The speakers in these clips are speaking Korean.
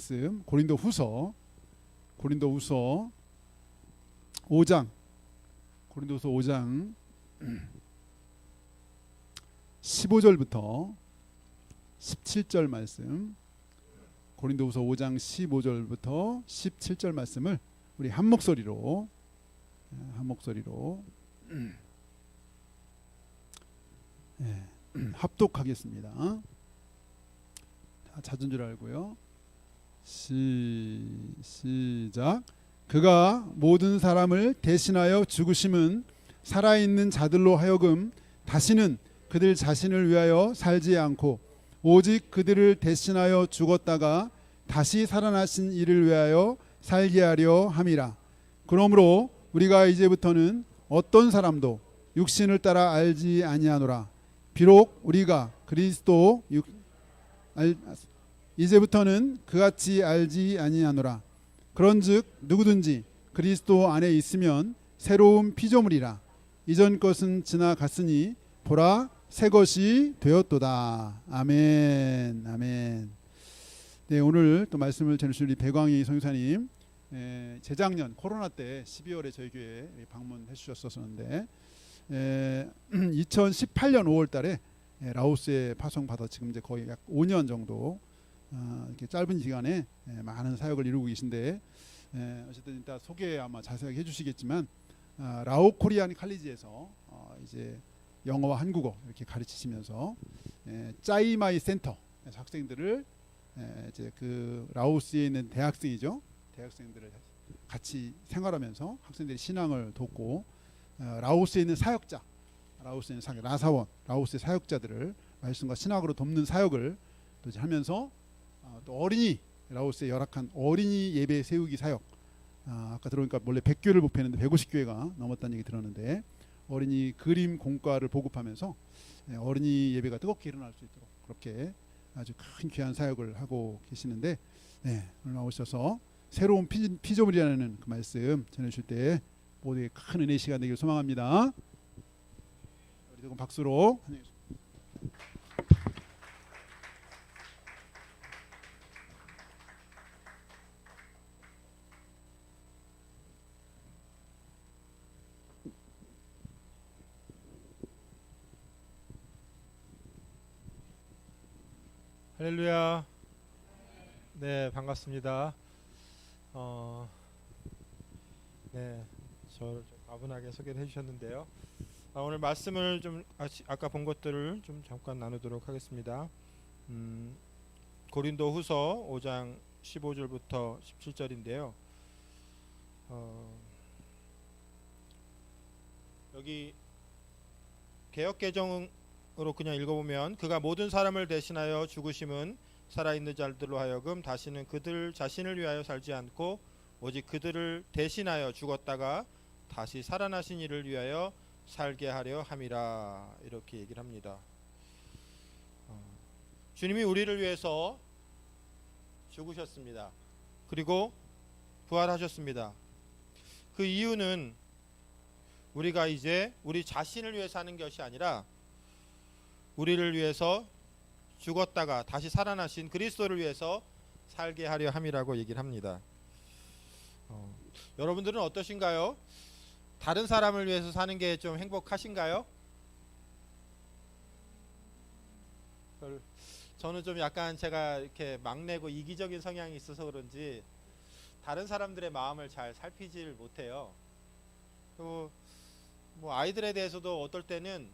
말씀 고린도후서 5장 15절부터 17절 말씀, 고린도후서 5장 15절부터 17절 말씀을 우리 한 목소리로 합독하겠습니다. 잦은 줄 알고요. 시작. 그가 모든 사람을 대신하여 죽으심은 살아있는 자들로 하여금 다시는 그들 자신을 위하여 살지 않고 오직 그들을 대신하여 죽었다가 다시 살아나신 이를 위하여 살게 하려 함이라. 그러므로 우리가 이제부터는 어떤 사람도 육신을 따라 알지 아니하노라. 비록 우리가 이제부터는 그같이 알지 아니하노라. 그런즉 누구든지 그리스도 안에 있으면 새로운 피조물이라. 이전 것은 지나갔으니 보라 새 것이 되었도다. 아멘. 아멘. 네, 오늘 또 말씀을 전해주실 우리 배광희 선교사님, 재작년 코로나 때 12월에 저희 교회 방문해 주셨었는데 2018년 5월달에 라오스에 파송받아 지금 이제 거의 약 5년 정도 이렇게 짧은 기간에 많은 사역을 이루고 계신데, 어쨌든 이따 소개 아마 자세하게 해주시겠지만 라오 코리안 칼리지에서 이제 영어와 한국어 이렇게 가르치시면서 짜이마이 센터 학생들을 이제 그 라오스에 있는 대학생들을 같이 생활하면서 학생들의 신앙을 돕고, 라오스에 있는 사역자, 라사원, 라오스의 사역자들을 말씀과 신학으로 돕는 사역을 또 하면서 또 어린이, 라오스의 열악한 어린이 예배 세우기 사역, 아까 들어오니까 원래 100교회를 목표했는데 150교회가 넘었다는 얘기 들었는데, 어린이 그림 공과를 보급하면서 어린이 예배가 뜨겁게 일어날 수 있도록 그렇게 아주 큰 귀한 사역을 하고 계시는데, 오늘 나오셔서 새로운 피조물이라는 그 말씀 전해주실 때 모두의 큰 은혜의 시간 되기를 소망합니다. 우리 조금 박수로 할렐루야. 네, 반갑습니다. 저를 좀 과분하게 소개를 해주셨는데요. 오늘 말씀을 좀 아까 본 것들을 좀 잠깐 나누도록 하겠습니다. 고린도후서 5장 15절부터 17절인데요. 여기 개역개정으로 그냥 읽어보면, 그가 모든 사람을 대신하여 죽으심은 살아있는 자들로 하여금 다시는 그들 자신을 위하여 살지 않고 오직 그들을 대신하여 죽었다가 다시 살아나신 이를 위하여 살게 하려 함이라. 이렇게 얘기를 합니다. 주님이 우리를 위해서 죽으셨습니다. 그리고 부활하셨습니다. 그 이유는 우리가 이제 우리 자신을 위해 사는 것이 아니라 우리를 위해서 죽었다가 다시 살아나신 그리스도를 위해서 살게 하려 함이라고 얘기를 합니다. 여러분들은 어떠신가요? 다른 사람을 위해서 사는 게 좀 행복하신가요? 저는 좀 약간 제가 이렇게 막내고 이기적인 성향이 있어서 그런지 다른 사람들의 마음을 잘 살피질 못해요. 그리고 뭐 아이들에 대해서도 어떨 때는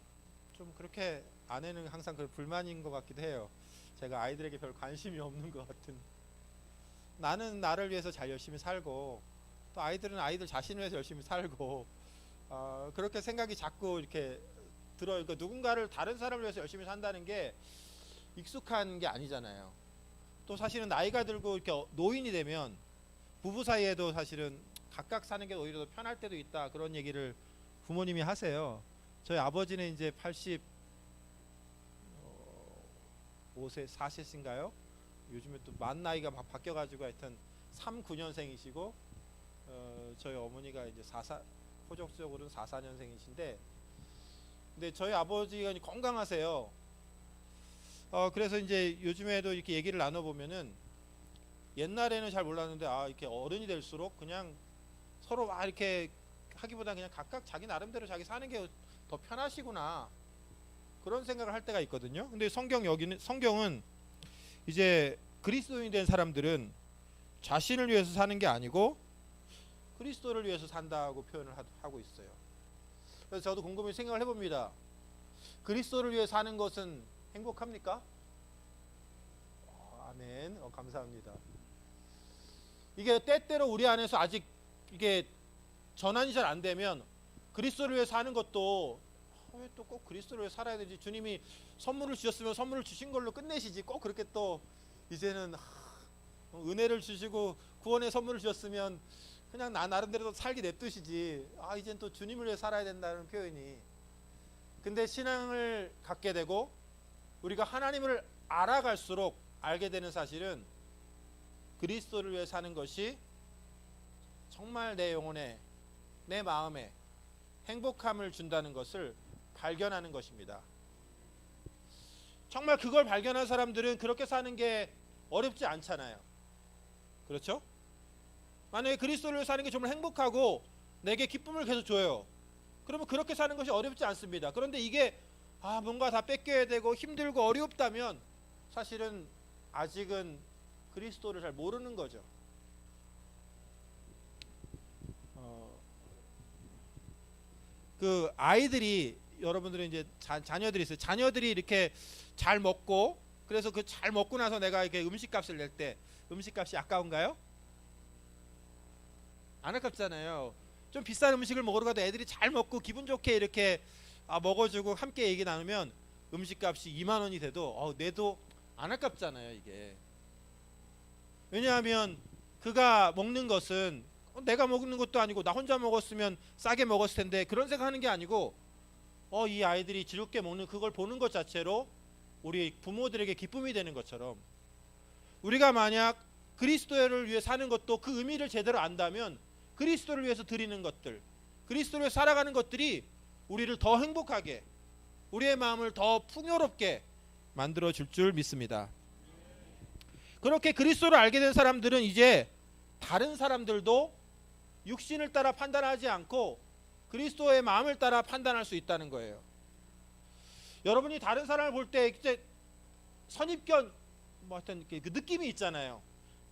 좀 그렇게 아내는 항상 그 불만인 것 같기도 해요. 제가 아이들에게 별 관심이 없는 것 같은. 나는 나를 위해서 잘 열심히 살고 또 아이들은 아이들 자신을 위해서 열심히 살고, 그렇게 생각이 자꾸 이렇게 들어요. 그러니까 누군가를 다른 사람을 위해서 열심히 산다는 게 익숙한 게 아니잖아요. 또 사실은 나이가 들고 이렇게 노인이 되면 부부 사이에도 사실은 각각 사는 게 오히려 더 편할 때도 있다, 그런 얘기를 부모님이 하세요. 저희 아버지는 이제 85세 4세신가요? 요즘에 또 만 나이가 막 바뀌어가지고 하여튼 39년생이시고, 저희 어머니가 이제 호적적으로는 44년생이신데, 근데 저희 아버지가 건강하세요. 그래서 이제 요즘에도 이렇게 얘기를 나눠보면은 옛날에는 잘 몰랐는데 이렇게 어른이 될수록 그냥 서로 막 이렇게 하기보다 그냥 각각 자기 나름대로 자기 사는 게 더 편하시구나, 그런 생각을 할 때가 있거든요. 근데 성경은 이제 그리스도인이 된 사람들은 자신을 위해서 사는 게 아니고 그리스도를 위해서 산다고 표현을 하고 있어요. 그래서 저도 곰곰이 생각을 해봅니다. 그리스도를 위해 사는 것은 행복합니까? 아멘. 감사합니다. 이게 때때로 우리 안에서 아직 이게 전환이 잘 안 되면 그리스도를 위해 사는 것도 왜 또 꼭 그리스도를 위해 살아야 되지? 주님이 선물을 주셨으면 선물을 주신 걸로 끝내시지. 꼭 그렇게 또 이제는 은혜를 주시고 구원의 선물을 주셨으면 그냥 나 나름대로 살게 냅두시지. 이젠 또 주님을 위해 살아야 된다는 표현이. 근데 신앙을 갖게 되고 우리가 하나님을 알아갈수록 알게 되는 사실은 그리스도를 위해 사는 것이 정말 내 영혼에, 내 마음에 행복함을 준다는 것을 발견하는 것입니다. 정말 그걸 발견한 사람들은 그렇게 사는 게 어렵지 않잖아요. 그렇죠? 만약에 그리스도를 위해 사는 게 정말 행복하고 내게 기쁨을 계속 줘요. 그러면 그렇게 사는 것이 어렵지 않습니다. 그런데 이게 뭔가 다 뺏겨야 되고 힘들고 어렵다면 사실은 아직은 그리스도를 잘 모르는 거죠. 그 아이들이, 여러분들은 이제 자녀들이 있어요. 자녀들이 이렇게 잘 먹고, 그래서 그 잘 먹고 나서 내가 이렇게 음식값을 낼 때 음식값이 아까운가요? 안 아깝잖아요. 좀 비싼 음식을 먹으러 가도 애들이 잘 먹고 기분 좋게 이렇게 먹어주고 함께 얘기 나누면 음식값이 2만 원이 돼도 내도 안 아깝잖아요, 이게. 왜냐하면 그가 먹는 것은 내가 먹는 것도 아니고 나 혼자 먹었으면 싸게 먹었을 텐데, 그런 생각하는 게 아니고 이 아이들이 즐겁게 먹는 그걸 보는 것 자체로 우리 부모들에게 기쁨이 되는 것처럼, 우리가 만약 그리스도를 위해 사는 것도 그 의미를 제대로 안다면 그리스도를 위해서 드리는 것들, 그리스도를 위해 살아가는 것들이 우리를 더 행복하게, 우리의 마음을 더 풍요롭게 만들어 줄 줄 믿습니다. 그렇게 그리스도를 알게 된 사람들은 이제 다른 사람들도 육신을 따라 판단하지 않고 그리스도의 마음을 따라 판단할 수 있다는 거예요. 여러분이 다른 사람을 볼 때 이제 선입견, 하여튼 그 느낌이 있잖아요.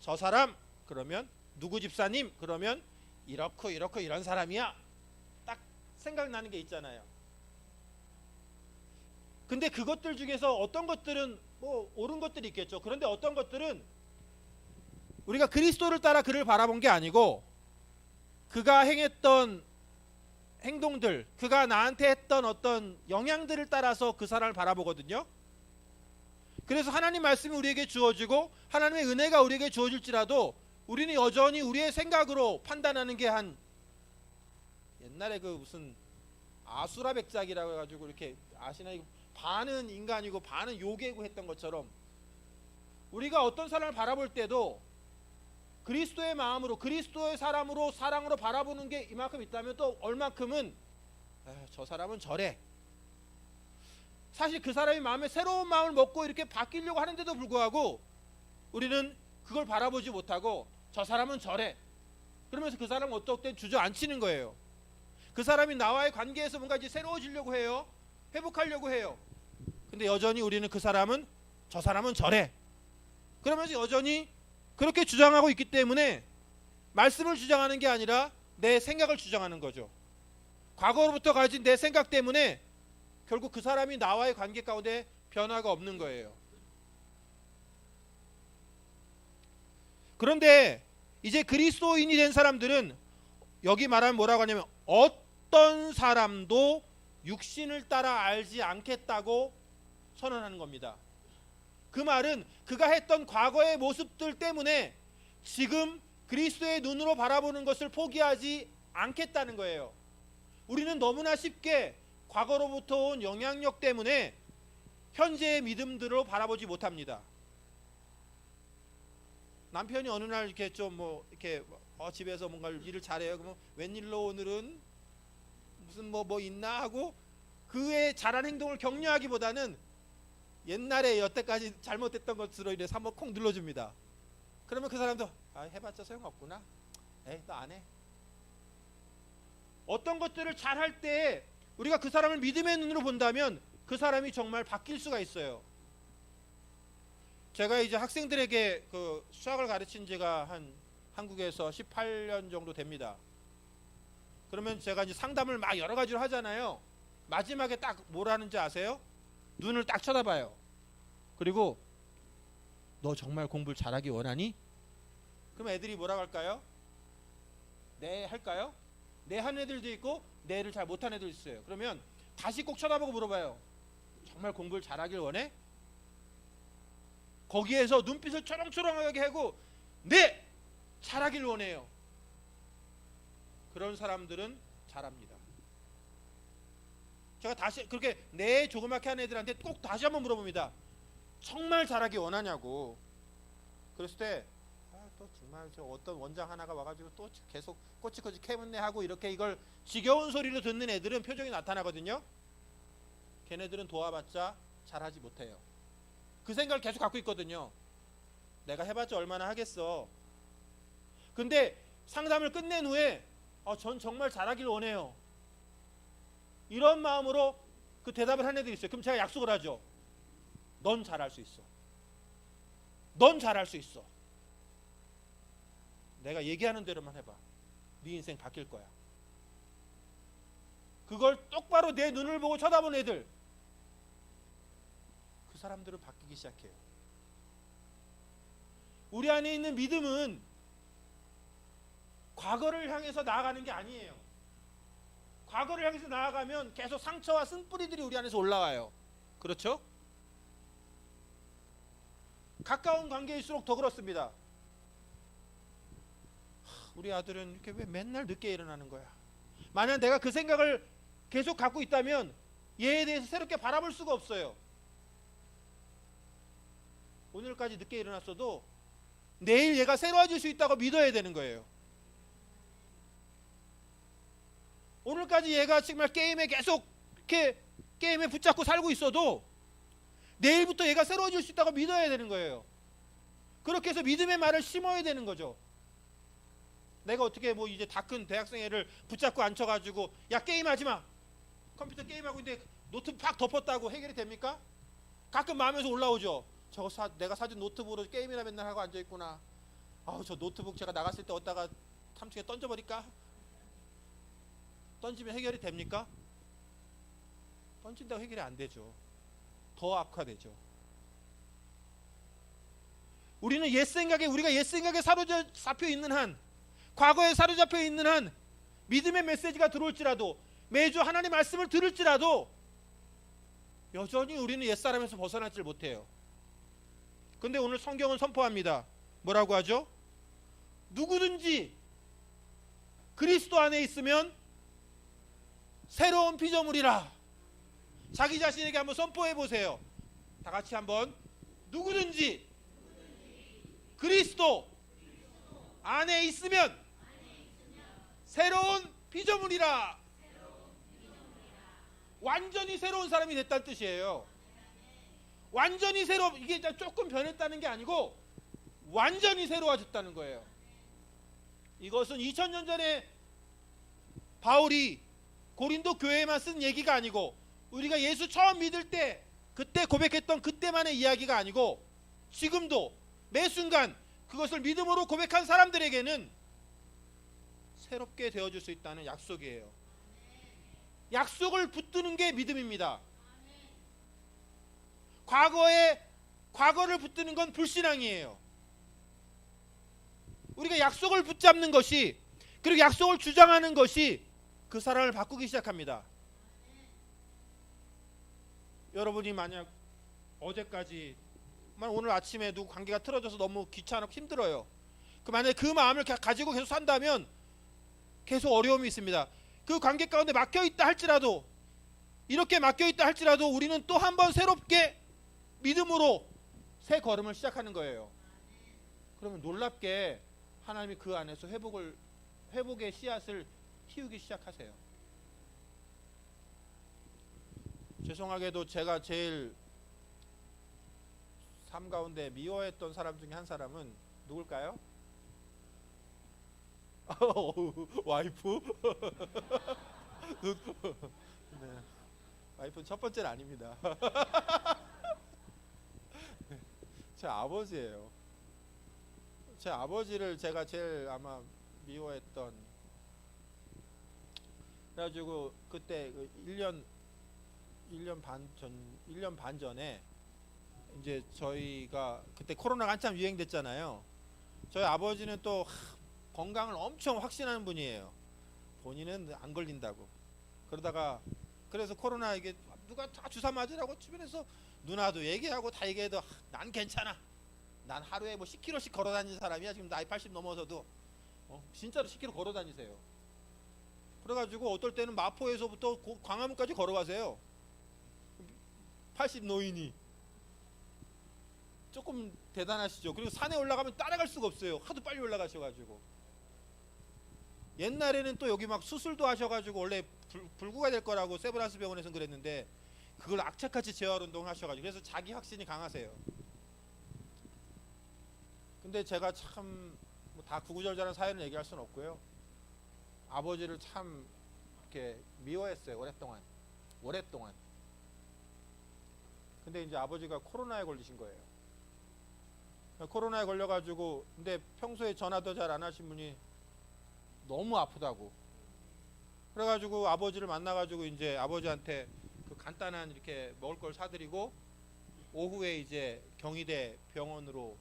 저 사람 그러면 누구 집사님 그러면 이렇고 이런 사람이야, 딱 생각나는 게 있잖아요. 근데 그것들 중에서 어떤 것들은 옳은 것들이 있겠죠. 그런데 어떤 것들은 우리가 그리스도를 따라 그를 바라본 게 아니고 그가 행했던 행동들, 그가 나한테 했던 어떤 영향들을 따라서 그 사람을 바라보거든요. 그래서 하나님 말씀이 우리에게 주어지고 하나님의 은혜가 우리에게 주어질지라도 우리는 여전히 우리의 생각으로 판단하는 게 옛날에 그 무슨 아수라 백작이라고 해가지고 이렇게 아시나요? 반은 인간이고 반은 요괴고 했던 것처럼 우리가 어떤 사람을 바라볼 때도 그리스도의 마음으로, 그리스도의 사람으로, 사랑으로 바라보는 게 이만큼 있다면 또 얼만큼은 저 사람은 저래. 사실 그 사람이 마음에 새로운 마음을 먹고 이렇게 바뀌려고 하는데도 불구하고 우리는 그걸 바라보지 못하고 저 사람은 저래. 그러면서 그 사람은 어떨 땐 주저앉히는 거예요. 그 사람이 나와의 관계에서 뭔가 이제 새로워지려고 해요. 회복하려고 해요. 근데 여전히 우리는 저 사람은 저래. 그러면서 여전히 그렇게 주장하고 있기 때문에 말씀을 주장하는 게 아니라 내 생각을 주장하는 거죠. 과거로부터 가진 내 생각 때문에 결국 그 사람이 나와의 관계 가운데 변화가 없는 거예요. 그런데 이제 그리스도인이 된 사람들은 여기 말하면 뭐라고 하냐면 어떤 사람도 육신을 따라 알지 않겠다고 선언하는 겁니다. 그 말은 그가 했던 과거의 모습들 때문에 지금 그리스도의 눈으로 바라보는 것을 포기하지 않겠다는 거예요. 우리는 너무나 쉽게 과거로부터 온 영향력 때문에 현재의 믿음들로 바라보지 못합니다. 남편이 어느 날 이렇게 좀 이렇게 집에서 뭔가 일을 잘해요. 그러면 웬일로 오늘은 무슨 뭐 있나 하고 그의 잘한 행동을 격려하기보다는 옛날에 여태까지 잘못했던 것으로 이래서 한번 콩 눌러줍니다. 그러면 그 사람도 해봤자 소용없구나. 에이, 너 안 해. 어떤 것들을 잘 할 때 우리가 그 사람을 믿음의 눈으로 본다면 그 사람이 정말 바뀔 수가 있어요. 제가 이제 학생들에게 그 수학을 가르친 지가 한 한국에서 18년 정도 됩니다. 그러면 제가 이제 상담을 막 여러 가지로 하잖아요. 마지막에 딱 뭘 하는지 아세요? 눈을 딱 쳐다봐요. 그리고 너 정말 공부를 잘하기 원하니? 그럼 애들이 뭐라고 할까요? 네 할까요? 네 하는 애들도 있고 네를 잘 못하는 애들도 있어요. 그러면 다시 꼭 쳐다보고 물어봐요. 정말 공부를 잘하길 원해? 거기에서 눈빛을 초롱초롱하게 하고 네! 잘하길 원해요. 그런 사람들은 잘합니다. 제가 다시 그렇게 네 조그맣게 하는 애들한테 꼭 다시 한번 물어봅니다. 정말 잘하기 원하냐고. 그랬을 때 또 정말 저 어떤 원장 하나가 와가지고 또 계속 꼬치꼬치 캐문내 하고 이렇게 이걸 지겨운 소리로 듣는 애들은 표정이 나타나거든요. 걔네들은 도와봤자 잘하지 못해요. 그 생각을 계속 갖고 있거든요. 내가 해봤자 얼마나 하겠어. 근데 상담을 끝낸 후에 전 정말 잘하길 원해요. 이런 마음으로 그 대답을 한 애들이 있어요. 그럼 제가 약속을 하죠. 넌 잘할 수 있어. 넌 잘할 수 있어. 내가 얘기하는 대로만 해봐. 네 인생 바뀔 거야. 그걸 똑바로 내 눈을 보고 쳐다본 애들, 그 사람들은 바뀌기 시작해요. 우리 안에 있는 믿음은 과거를 향해서 나아가는 게 아니에요. 과거를 향해서 나아가면 계속 상처와 쓴뿌리들이 우리 안에서 올라와요. 그렇죠? 가까운 관계일수록 더 그렇습니다. 우리 아들은 이렇게 왜 맨날 늦게 일어나는 거야? 만약 내가 그 생각을 계속 갖고 있다면 얘에 대해서 새롭게 바라볼 수가 없어요. 오늘까지 늦게 일어났어도 내일 얘가 새로워질 수 있다고 믿어야 되는 거예요. 오늘까지 얘가 정말 게임에 계속 이렇게 게임에 붙잡고 살고 있어도 내일부터 얘가 새로워질 수 있다고 믿어야 되는 거예요. 그렇게 해서 믿음의 말을 심어야 되는 거죠. 내가 어떻게 뭐 이제 다 큰 대학생 애를 붙잡고 앉혀가지고 야 게임하지 마. 컴퓨터 게임하고 있는데 노트 팍 덮었다고 해결이 됩니까? 가끔 마음에서 올라오죠. 내가 사준 노트북으로 게임이나 맨날 하고 앉아있구나. 저 노트북 제가 나갔을 때 어디다가 3층에 던져버릴까? 던지면 해결이 됩니까? 던진다고 해결이 안 되죠. 더 악화되죠. 우리가 옛 생각에 사로잡혀 있는 한, 과거에 사로잡혀 있는 한 믿음의 메시지가 들어올지라도, 매주 하나님의 말씀을 들을지라도 여전히 우리는 옛사람에서 벗어나질 못해요. 근데 오늘 성경은 선포합니다. 뭐라고 하죠? 누구든지 그리스도 안에 있으면 새로운 피조물이라. 자기 자신에게 한번 선포해 보세요. 다 같이 한번. 누구든지 그리스도 안에 있으면 새로운 피조물이라. 완전히 새로운 사람이 됐다는 뜻이에요. 완전히 이게 조금 변했다는 게 아니고 완전히 새로워졌다는 거예요. 이것은 2000년 전에 바울이 고린도 교회에만 쓴 얘기가 아니고 우리가 예수 처음 믿을 때 그때 고백했던 그때만의 이야기가 아니고 지금도 매 순간 그것을 믿음으로 고백한 사람들에게는 새롭게 되어줄 수 있다는 약속이에요. 약속을 붙드는 게 믿음입니다. 과거를 붙드는 건 불신앙이에요. 우리가 약속을 붙잡는 것이, 그리고 약속을 주장하는 것이 그 사람을 바꾸기 시작합니다. 여러분이 만약 어제까지 오늘 아침에 누구 관계가 틀어져서 너무 귀찮고 힘들어요. 만약에 그 마음을 가지고 계속 산다면 계속 어려움이 있습니다. 그 관계 가운데 막혀있다 할지라도, 이렇게 막혀있다 할지라도 우리는 또 한 번 새롭게 믿음으로 새 걸음을 시작하는 거예요. 그러면 놀랍게 하나님이 그 안에서 회복의 씨앗을 키우기 시작하세요. 죄송하게도 제가 제일 삶 가운데 미워했던 사람 중에 한 사람은 누굴까요? 와이프? 네. 와이프는 첫 번째는 아닙니다. 제 아버지예요. 제 아버지를 제가 제일 아마 미워했던. 그래가지고 그때 1년 반 전에 이제 저희가 그때 코로나가 한참 유행됐잖아요. 저희 아버지는 또 건강을 엄청 확신하는 분이에요. 본인은 안 걸린다고. 그러다가 그래서 코로나 이게 누가 다 주사 맞으라고 주변에서 누나도 얘기하고 다 얘기해도 난 괜찮아. 난 하루에 뭐 10km씩 걸어 다니는 사람이야. 지금 나이 80 넘어서도 진짜로 10km 걸어 다니세요. 그래가지고 어떨 때는 마포에서부터 광화문까지 걸어가세요. 80 노인이. 조금 대단하시죠. 그리고 산에 올라가면 따라갈 수가 없어요. 하도 빨리 올라가셔가지고. 옛날에는 또 여기 막 수술도 하셔가지고 원래 불구가 될 거라고 세브란스 병원에서는 그랬는데 그걸 악착같이 재활운동 하셔가지고 그래서 자기 확신이 강하세요. 근데 제가 참 다 구구절절한 사연을 얘기할 수는 없고요. 아버지를 참 이렇게 미워했어요. 오랫동안. 근데 이제 아버지가 코로나에 걸리신 거예요. 코로나에 걸려가지고 근데 평소에 전화도 잘 안 하신 분이 너무 아프다고. 그래가지고 아버지를 만나가지고 이제 아버지한테 그 간단한 이렇게 먹을 걸 사드리고 오후에 이제 경희대 병원으로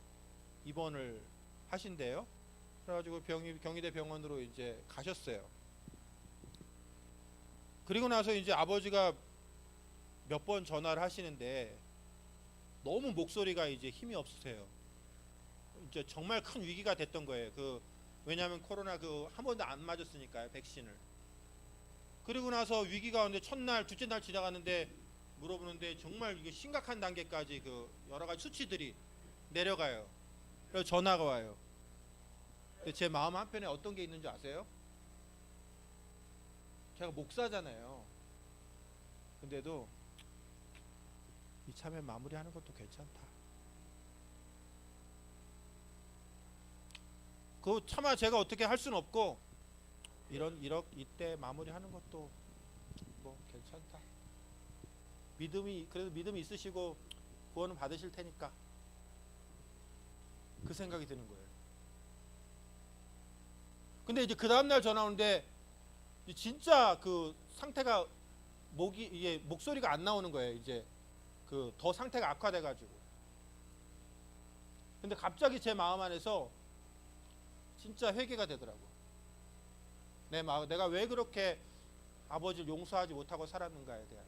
입원을 하신대요. 그래가지고 경희대 병원으로 이제 가셨어요. 그리고 나서 이제 아버지가 몇 번 전화를 하시는데 너무 목소리가 이제 힘이 없으세요. 이제 정말 큰 위기가 됐던 거예요. 왜냐하면 코로나 한 번도 안 맞았으니까요, 백신을. 그리고 나서 위기가 오는데 첫날, 둘째 날 지나갔는데 물어보는데 정말 이게 심각한 단계까지 여러 가지 수치들이 내려가요. 그래서 전화가 와요. 근데 제 마음 한편에 어떤 게 있는 줄 아세요? 제가 목사잖아요. 근데도 이참에 마무리하는 것도 괜찮다. 차마 제가 어떻게 할 수는 없고 이때 마무리하는 것도 뭐 괜찮다. 그래도 믿음이 있으시고 구원은 받으실 테니까 그 생각이 드는 거예요. 근데 이제 그 다음날 전화 오는데 진짜 상태가 이게 목소리가 안 나오는 거예요. 이제 더 상태가 악화돼가지고. 근데 갑자기 제 마음 안에서 진짜 회개가 되더라고. 내가 왜 그렇게 아버지를 용서하지 못하고 살았는가에 대한.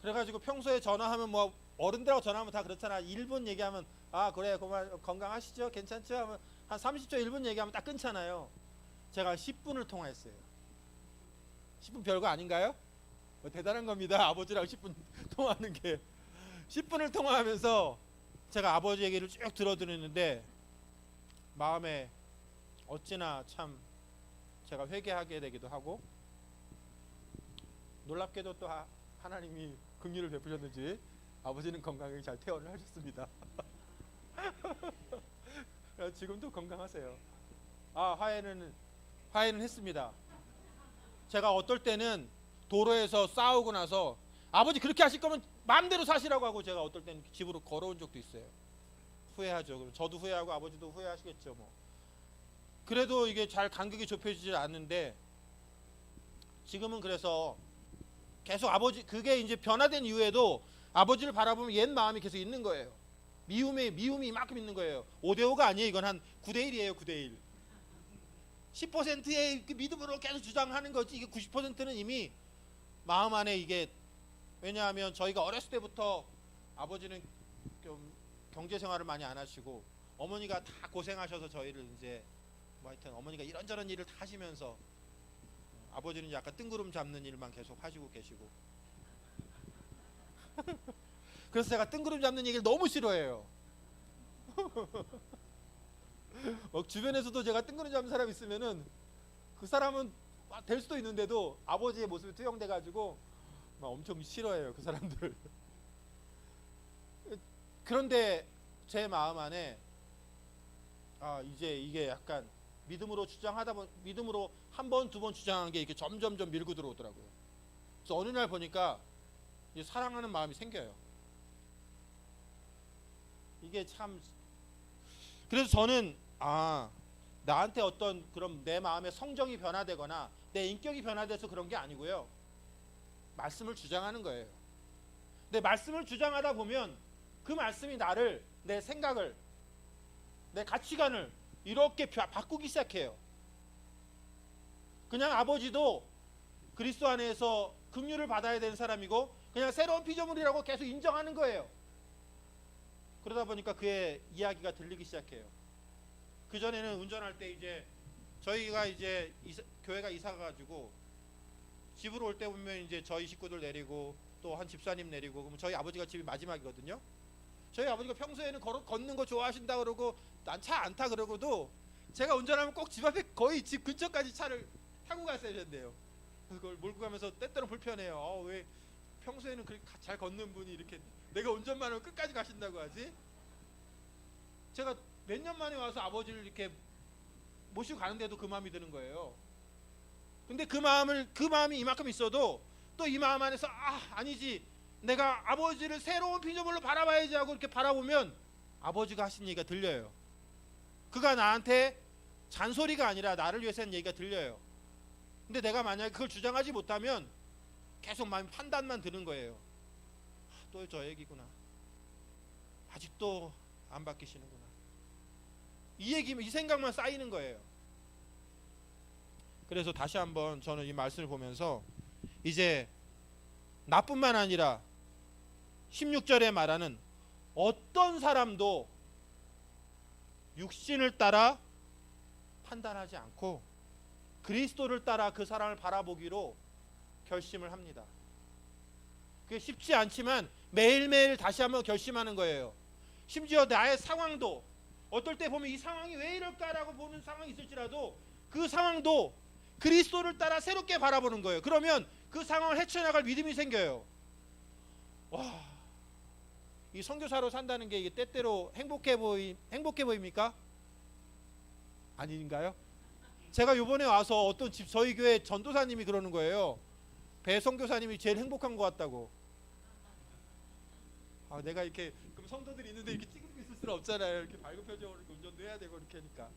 그래가지고 평소에 전화하면 뭐 어른들하고 전화하면 다 그렇잖아. 1분 얘기하면 그래 건강하시죠? 괜찮죠? 하면 한 30초 1분 얘기하면 딱 끊잖아요. 제가 10분을 통화했어요. 10분 별거 아닌가요? 대단한 겁니다. 아버지랑 10분 통화하는 게. 10분을 통화하면서 제가 아버지 얘기를 쭉 들어드렸는데 마음에 어찌나 참 제가 회개하게 되기도 하고 놀랍게도 또 하나님이 긍휼을 베푸셨는지 아버지는 건강하게 잘 퇴원을 하셨습니다. 지금도 건강하세요. 화해는 했습니다. 제가 어떨 때는 도로에서 싸우고 나서 아버지 그렇게 하실 거면 마음대로 사시라고 하고 제가 어떨 때는 집으로 걸어온 적도 있어요. 후회하죠. 저도 후회하고 아버지도 후회하시겠죠. 뭐. 그래도 이게 잘 간격이 좁혀지지 않는데 지금은 그래서 계속 그게 이제 변화된 이후에도 아버지를 바라보면 옛 마음이 계속 있는 거예요. 미움이 이만큼 있는 거예요. 5대5가 아니에요. 이건 한 9대1이에요. 9대1. 10%의 믿음으로 계속 주장하는 거지. 이게 90%는 이미 마음 안에 이게 왜냐하면 저희가 어렸을 때부터 아버지는 좀 경제 생활을 많이 안 하시고 어머니가 다 고생하셔서 저희를 이제 뭐 하여튼 어머니가 이런저런 일을 다 하시면서 아버지는 약간 뜬구름 잡는 일만 계속 하시고 계시고 그래서 제가 뜬구름 잡는 얘기를 너무 싫어해요. 주변에서도 제가 뜬구름 잡는 사람 있으면은 그 사람은 될 수도 있는데도 아버지의 모습이 투영돼 가지고 막 엄청 싫어해요. 그 사람들. 그런데 제 마음 안에 이제 이게 약간 믿음으로 믿음으로 한 번, 두 번 주장한 게 이렇게 점점점 밀고 들어오더라고요. 그래서 어느 날 보니까 이제 사랑하는 마음이 생겨요. 이게 참, 그래서 저는 나한테 어떤 그런 내 마음의 성정이 변화되거나 내 인격이 변화돼서 그런 게 아니고요. 말씀을 주장하는 거예요. 근데 말씀을 주장하다 보면 그 말씀이 나를, 내 생각을, 내 가치관을 이렇게 바꾸기 시작해요. 그냥 아버지도 그리스도 안에서 긍휼을 받아야 되는 사람이고 그냥 새로운 피조물이라고 계속 인정하는 거예요. 그러다 보니까 그의 이야기가 들리기 시작해요. 그전에는 운전할 때 이제 저희가 이제 교회가 이사가 가지고 집으로 올 때 보면 이제 저희 식구들 내리고 또 한 집사님 내리고, 그럼 저희 아버지가 집이 마지막이거든요. 저희 아버지가 평소에는 걷는 거 좋아하신다 그러고 난 차 안 타 그러고도 제가 운전하면 꼭 집 앞에 거의 집 근처까지 차를 타고 갔어야 된대요. 그걸 몰고 가면서 때때로 불편해요. 왜 평소에는 그렇게 잘 걷는 분이 이렇게 내가 운전만 하면 끝까지 가신다고 하지? 제가 몇 년 만에 와서 아버지를 이렇게 모시고 가는데도 그 마음이 드는 거예요. 근데 그 마음이 이만큼 있어도 또 이 마음 안에서 아니지, 내가 아버지를 새로운 피조물로 바라봐야지 하고 이렇게 바라보면 아버지가 하신 얘기가 들려요. 그가 나한테 잔소리가 아니라 나를 위해서 하는 얘기가 들려요. 근데 내가 만약에 그걸 주장하지 못하면 계속 마음 판단만 드는 거예요. 또 저 얘기구나, 아직도 안 바뀌시는구나, 이 생각만 쌓이는 거예요. 그래서 다시 한번 저는 이 말씀을 보면서 이제 나뿐만 아니라 16절에 말하는 어떤 사람도 육신을 따라 판단하지 않고 그리스도를 따라 그 사람을 바라보기로 결심을 합니다. 그게 쉽지 않지만 매일매일 다시 한번 결심하는 거예요. 심지어 나의 상황도 어떨 때 보면 이 상황이 왜 이럴까라고 보는 상황이 있을지라도 그 상황도 그리스도를 따라 새롭게 바라보는 거예요. 그러면 그 상황을 헤쳐나갈 믿음이 생겨요. 와, 이 선교사로 산다는 게 이게 때때로 행복해 보입니까? 아닌가요? 제가 요번에 와서 어떤 저희 교회 전도사님이 그러는 거예요. 배 선교사님이 제일 행복한 것 같다고. 내가 이렇게 그럼 성도들이 있는데 이렇게 찌그리고 있을 수는 없잖아요. 이렇게 밝은 표정으로 운전도 해야 되고 이렇게 하니까.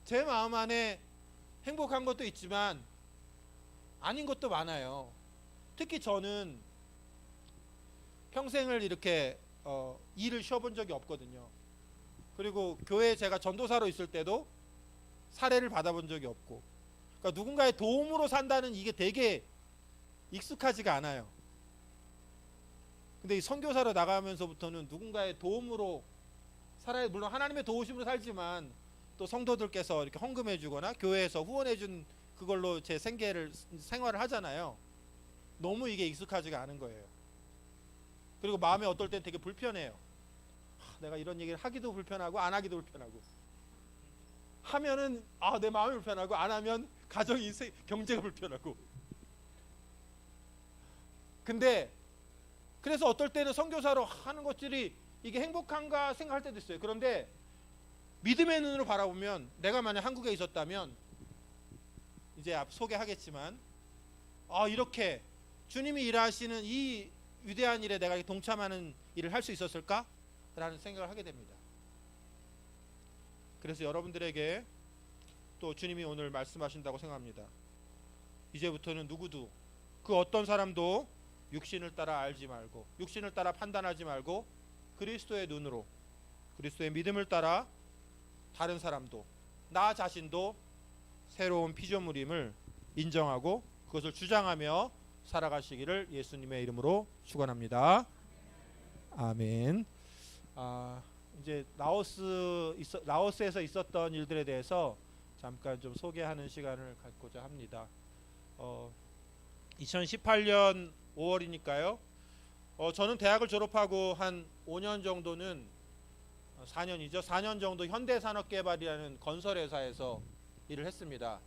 제 마음 안에 행복한 것도 있지만 아닌 것도 많아요. 특히 저는 평생을 이렇게 일을 쉬어본 적이 없거든요. 그리고 교회에 제가 전도사로 있을 때도 사례를 받아본 적이 없고, 그러니까 누군가의 도움으로 산다는 이게 되게 익숙하지가 않아요. 근데 이 선교사로 나가면서부터는 누군가의 도움으로 살아야, 물론 하나님의 도우심으로 살지만 또 성도들께서 이렇게 헌금해 주거나 교회에서 후원해 준 그걸로 제 생활을 하잖아요. 너무 이게 익숙하지가 않은 거예요. 그리고 마음에 어떨 땐 되게 불편해요. 내가 이런 얘기를 하기도 불편하고 안 하기도 불편하고, 하면은 내 마음이 불편하고 안 하면 가정이 경제가 불편하고. 근데 그래서 어떨 때는 선교사로 하는 것들이 이게 행복한가 생각할 때도 있어요. 그런데 믿음의 눈으로 바라보면, 내가 만약 한국에 있었다면 이제 앞 소개하겠지만 이렇게 주님이 일하시는 이 위대한 일에 내가 동참하는 일을 할 수 있었을까? 라는 생각을 하게 됩니다. 그래서 여러분들에게 또 주님이 오늘 말씀하신다고 생각합니다. 이제부터는 누구도, 그 어떤 사람도 육신을 따라 알지 말고, 육신을 따라 판단하지 말고 그리스도의 눈으로, 그리스도의 믿음을 따라 다른 사람도, 나 자신도 새로운 피조물임을 인정하고 그것을 주장하며 살아가시기를 예수님의 이름으로 축원합니다. 아멘. 이제 라오스에서 있었던 일들에 대해서 잠깐 좀 소개하는 시간을 갖고자 합니다. 2018년 5월이니까요. 저는 대학을 졸업하고 한 5년 정도는 4년 정도 현대산업개발이라는 건설회사에서 일을 했습니다.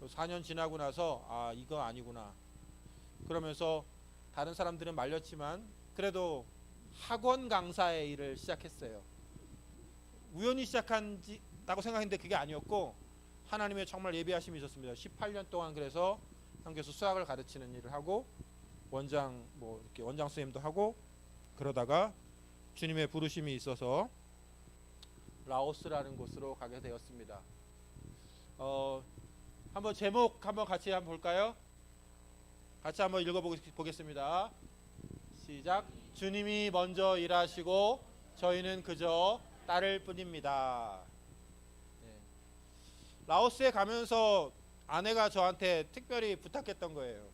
4년 지나고 나서 이거 아니구나 그러면서 다른 사람들은 말렸지만 그래도 학원 강사의 일을 시작했어요. 우연히 시작한다고 생각했는데 그게 아니었고 하나님의 정말 예비하심이 있었습니다. 18년 동안 그래서 한교에서 수학을 가르치는 일을 하고 원장 뭐 이렇게 원장 선생님도 하고 그러다가 주님의 부르심이 있어서 라오스라는 곳으로 가게 되었습니다. 한번 제목 한번 같이 한번 볼까요? 같이 한번 읽어보겠습니다. 시작. 주님이 먼저 일하시고 저희는 그저 따를 뿐입니다. 네. 라오스에 가면서 아내가 저한테 특별히 부탁했던 거예요.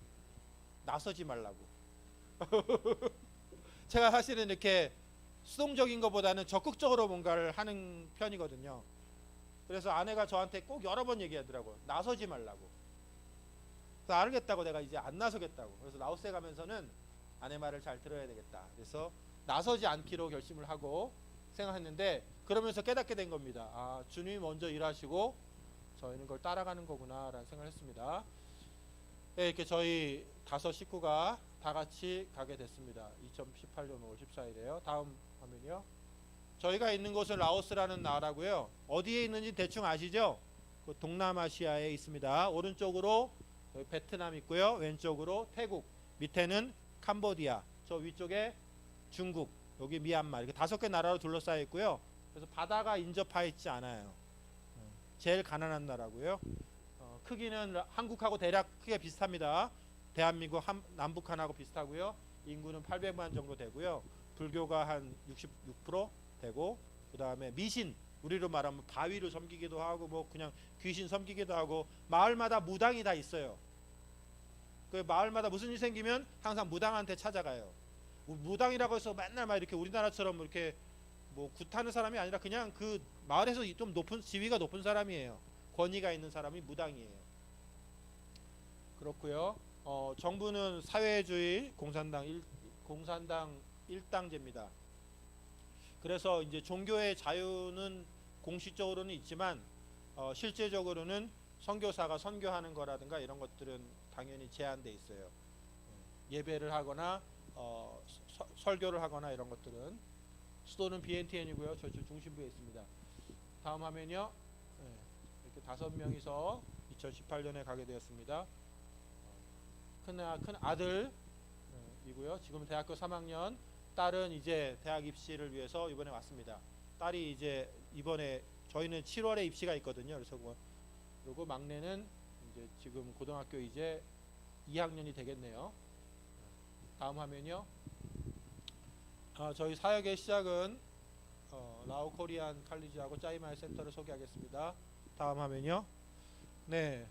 나서지 말라고. 제가 사실은 이렇게 수동적인 것보다는 적극적으로 뭔가를 하는 편이거든요. 그래서 아내가 저한테 꼭 여러 번 얘기하더라고요. 나서지 말라고. 그래서 알겠다고 내가 이제 안 나서겠다고. 그래서 라오스에 가면서는 아내 말을 잘 들어야 되겠다. 그래서 나서지 않기로 결심을 하고 생각했는데 그러면서 깨닫게 된 겁니다. 아, 주님이 먼저 일하시고 저희는 그걸 따라가는 거구나 라는 생각을 했습니다. 네, 이렇게 저희 5 식구가 다 같이 가게 됐습니다. 2018년 5월 14일에요. 다음 화면이요. 저희가 있는 곳은 라오스라는 나라고요. 어디에 있는지 대충 아시죠? 그 동남아시아에 있습니다. 오른쪽으로 베트남 있고요. 왼쪽으로 태국, 밑에는 캄보디아, 저 위쪽에 중국, 여기 미얀마 이렇게 5개 나라로 둘러싸여 있고요. 그래서 바다가 인접해 있지 않아요. 제일 가난한 나라고요. 크기는 한국하고 대략 크게 비슷합니다. 대한민국 남북한하고 비슷하고요. 인구는 800만 정도 되고요. 불교가 한 66% 되고 그 다음에 미신 우리로 말하면 바위를 섬기기도 하고 뭐 그냥 귀신 섬기기도 하고 마을마다 무당이 다 있어요. 그 마을마다 무슨 일 생기면 항상 무당한테 찾아가요. 무당이라고 해서 맨날 막 이렇게 우리나라처럼 이렇게 뭐 굿하는 사람이 아니라 그냥 그 마을에서 좀 높은 지위가 높은 사람이에요. 권위가 있는 사람이 무당이에요. 그렇고요. 정부는 사회주의 공산당 1당제입니다. 그래서 이제 종교의 자유는 공식적으로는 있지만 실제적으로는 선교사가 선교하는 거라든가 이런 것들은 당연히 제한돼 있어요. 예배를 하거나 설교를 하거나 이런 것들은 수도는 비엔티엔이고요. 저쪽 중심부에 있습니다. 다음 화면이요. 이렇게 5명이서 2018년에 가게 되었습니다. 큰 아들이고요. 지금 대학교 3학년, 딸은 이제 대학 입시를 위해서 이번에 왔습니다. 딸이 이제 이번에 저희는 7월에 입시가 있거든요. 그래서 그리고 막내는 이제 지금 고등학교 이제 2학년이 되겠네요. 다음 화면이요. 저희 사역의 시작은 라오 코리안 칼리지하고 짜이마이 센터를 소개하겠습니다. 다음 화면이요. 네,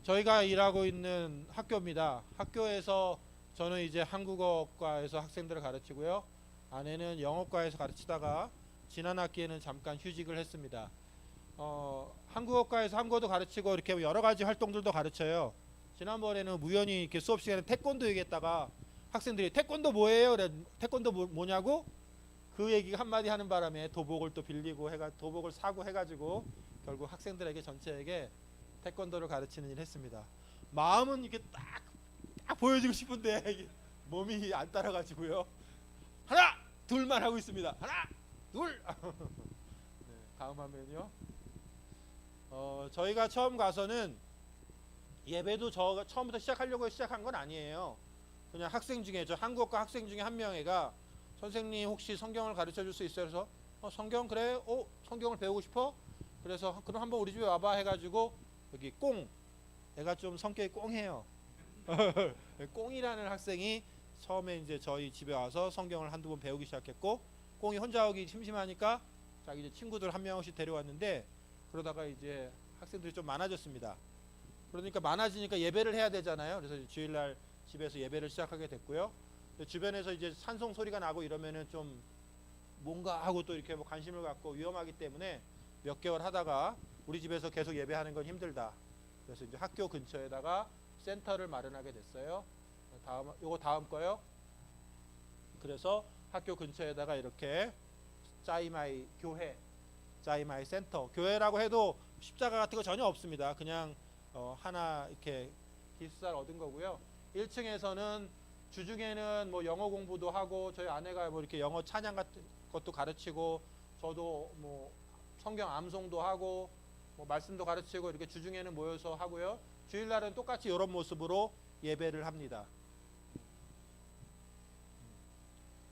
저희가 일하고 있는 학교입니다. 학교에서 저는 이제 한국어과에서 학생들을 가르치고요. 아내는 영어과에서 가르치다가 지난 학기에는 잠깐 휴직을 했습니다. 한국어과에서 한국어도 가르치고 이렇게 여러 가지 활동들도 가르쳐요. 지난번에는 우연히 이렇게 수업 시간에 태권도 얘기했다가 학생들이 태권도 뭐예요? 그래, 태권도 뭐냐고? 그 얘기 한마디 하는 바람에 도복을 또 빌리고 도복을 사고 해가지고 결국 학생들에게 전체에게 태권도를 가르치는 일을 했습니다. 마음은 이렇게 딱 보여주고 싶은데 몸이 안 따라가지고요. 하나, 둘만 하고 있습니다. 하나, 둘. 네, 다음 화면이요. 저희가 처음 가서는 예배도 처음부터 시작하려고 시작한 건 아니에요. 그냥 학생 중에 저 한국어과 학생 중에 한 명애가 선생님 혹시 성경을 가르쳐 줄 수 있어요? 그래서 성경 그래? 성경을 배우고 싶어? 그래서 그럼 한번 우리 집에 와봐 해가지고 여기 꽁 애가 좀 성격이 꽁해요. 꽁이라는 학생이 처음에 이제 저희 집에 와서 성경을 한두 번 배우기 시작했고 꽁이 혼자 오기 심심하니까 자기 이제 친구들 한 명씩 데려왔는데 그러다가 이제 학생들이 좀 많아졌습니다. 그러니까 많아지니까 예배를 해야 되잖아요. 그래서 주일날 집에서 예배를 시작하게 됐고요. 주변에서 이제 찬송 소리가 나고 이러면은 좀 뭔가 하고 또 이렇게 뭐 관심을 갖고 위험하기 때문에 몇 개월 하다가 우리 집에서 계속 예배하는 건 힘들다. 그래서 이제 학교 근처에다가 센터를 마련하게 됐어요. 요거 다음 거요. 그래서 학교 근처에다가 이렇게 짜이마이 교회, 짜이마이 센터, 교회라고 해도 십자가 같은 거 전혀 없습니다. 그냥 하나 이렇게 기숙사를 얻은 거고요. 1층에서는 주중에는 뭐 영어 공부도 하고 저희 아내가 뭐 이렇게 영어 찬양 같은 것도 가르치고 저도 뭐 성경 암송도 하고 뭐 말씀도 가르치고 이렇게 주중에는 모여서 하고요. 주일날은 똑같이 이런 모습으로 예배를 합니다.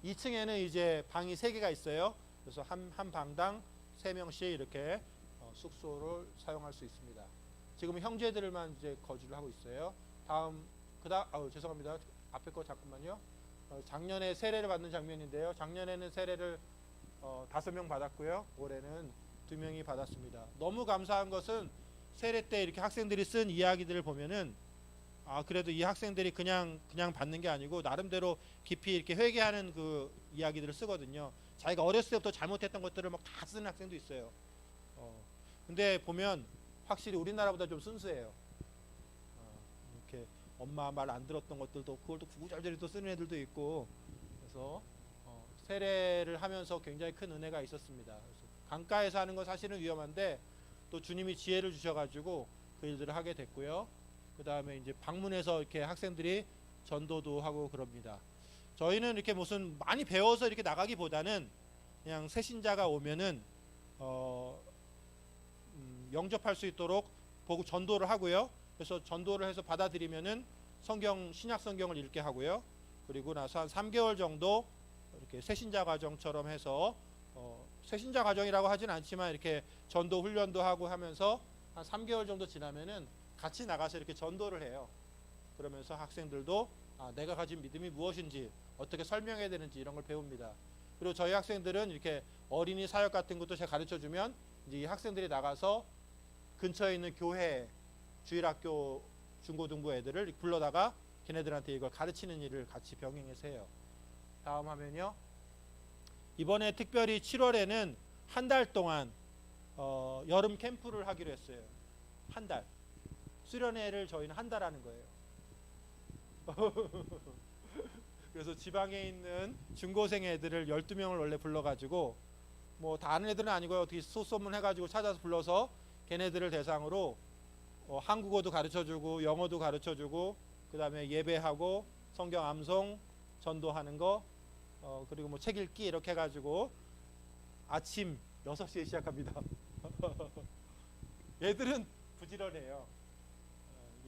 2층에는 이제 방이 3개가 있어요. 그래서 한 방당 3명씩 이렇게 숙소를 사용할 수 있습니다. 지금 형제들만 이제 거주를 하고 있어요. 죄송합니다. 앞에 거 잠깐만요. 작년에 세례를 받는 장면인데요. 작년에는 세례를 5명 받았고요. 올해는 2명이 받았습니다. 너무 감사한 것은 세례 때 이렇게 학생들이 쓴 이야기들을 보면은 그래도 이 학생들이 그냥 받는 게 아니고 나름대로 깊이 이렇게 회개하는 그 이야기들을 쓰거든요. 자기가 어렸을 때부터 잘못했던 것들을 막 다 쓰는 학생도 있어요. 근데 보면 확실히 우리나라보다 좀 순수해요. 이렇게 엄마 말 안 들었던 것들도 그걸 또 구구절절히 또 쓰는 애들도 있고, 그래서 세례를 하면서 굉장히 큰 은혜가 있었습니다. 그래서 강가에서 하는 건 사실은 위험한데 또 주님이 지혜를 주셔가지고 그 일들을 하게 됐고요. 그 다음에 이제 방문해서 이렇게 학생들이 전도도 하고 그럽니다. 저희는 이렇게 무슨 많이 배워서 이렇게 나가기보다는 그냥 새신자가 오면은 영접할 수 있도록 보고 전도를 하고요. 그래서 전도를 해서 받아들이면은 신약 성경을 읽게 하고요. 그리고 나서 한 3개월 정도 이렇게 새신자 과정처럼 해서 새신자 과정이라고 하진 않지만 이렇게 전도 훈련도 하고 하면서 한 3개월 정도 지나면은 같이 나가서 이렇게 전도를 해요. 그러면서 학생들도 내가 가진 믿음이 무엇인지 어떻게 설명해야 되는지 이런 걸 배웁니다. 그리고 저희 학생들은 이렇게 어린이 사역 같은 것도 제가 가르쳐주면 이제 이 학생들이 나가서 근처에 있는 교회, 주일학교, 중고등부 애들을 불러다가 걔네들한테 이걸 가르치는 일을 같이 병행해서 해요. 다음 화면요. 이번에 특별히 7월에는 한 달 동안 여름 캠프를 하기로 했어요. 한 달. 수련회를 저희는 한 달 하는 거예요. 그래서 지방에 있는 중고생 애들을 12명을 원래 불러가지고 뭐 다 아는 애들은 아니고요. 어떻게 소소문 해가지고 찾아서 불러서 걔네들을 대상으로 한국어도 가르쳐주고 영어도 가르쳐주고 그 다음에 예배하고 성경 암송 전도하는 거 그리고 뭐 책 읽기 이렇게 해가지고 아침 6시에 시작합니다. 얘들은 부지런해요.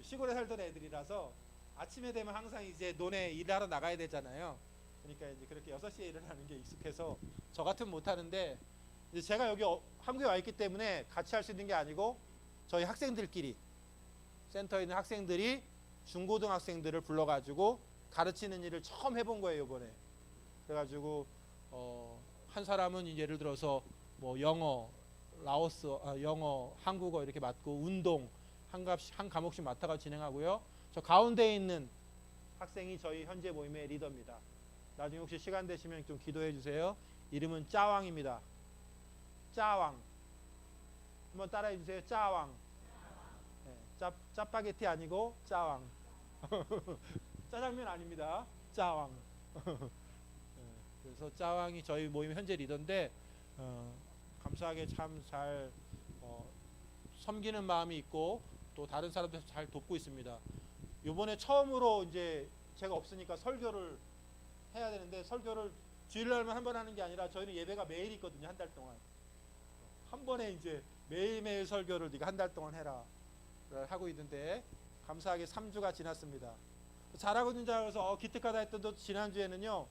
시골에 살던 애들이라서 아침에 되면 항상 이제 논에 일하러 나가야 되잖아요. 그러니까 이제 그렇게 6시에 일어나는 게 익숙해서 저 같으면 못하는데 이제 제가 여기 한국에 와 있기 때문에 같이 할 수 있는 게 아니고 저희 학생들끼리 센터에 있는 학생들이 중고등학생들을 불러가지고 가르치는 일을 처음 해본 거예요 이번에. 그래가지고 한 사람은 예를 들어서 뭐 영어, 영어, 한국어 이렇게 맡고 운동 한 과목씩 맡아가 진행하고요. 저 가운데 있는 학생이 저희 현재 모임의 리더입니다. 나중에 혹시 시간 되시면 좀 기도해 주세요. 이름은 짜왕입니다. 짜왕. 한번 따라해 주세요. 짜왕. 네, 짜파게티 아니고 짜왕. 짜장면 아닙니다. 짜왕. 그래서 짜왕이 저희 모임 현재 리더인데 감사하게 참 잘 섬기는 마음이 있고 또 다른 사람들 잘 돕고 있습니다. 이번에 처음으로 이제 제가 없으니까 설교를 해야 되는데 설교를 주일날만 한 번 하는 게 아니라 저희는 예배가 매일 있거든요. 한 달 동안 한 번에 이제 매일매일 설교를 네가 한 달 동안 해라 하고 있는데 감사하게 3주가 지났습니다. 잘하고 있는 줄 알아서 기특하다 했던 또 지난주에는요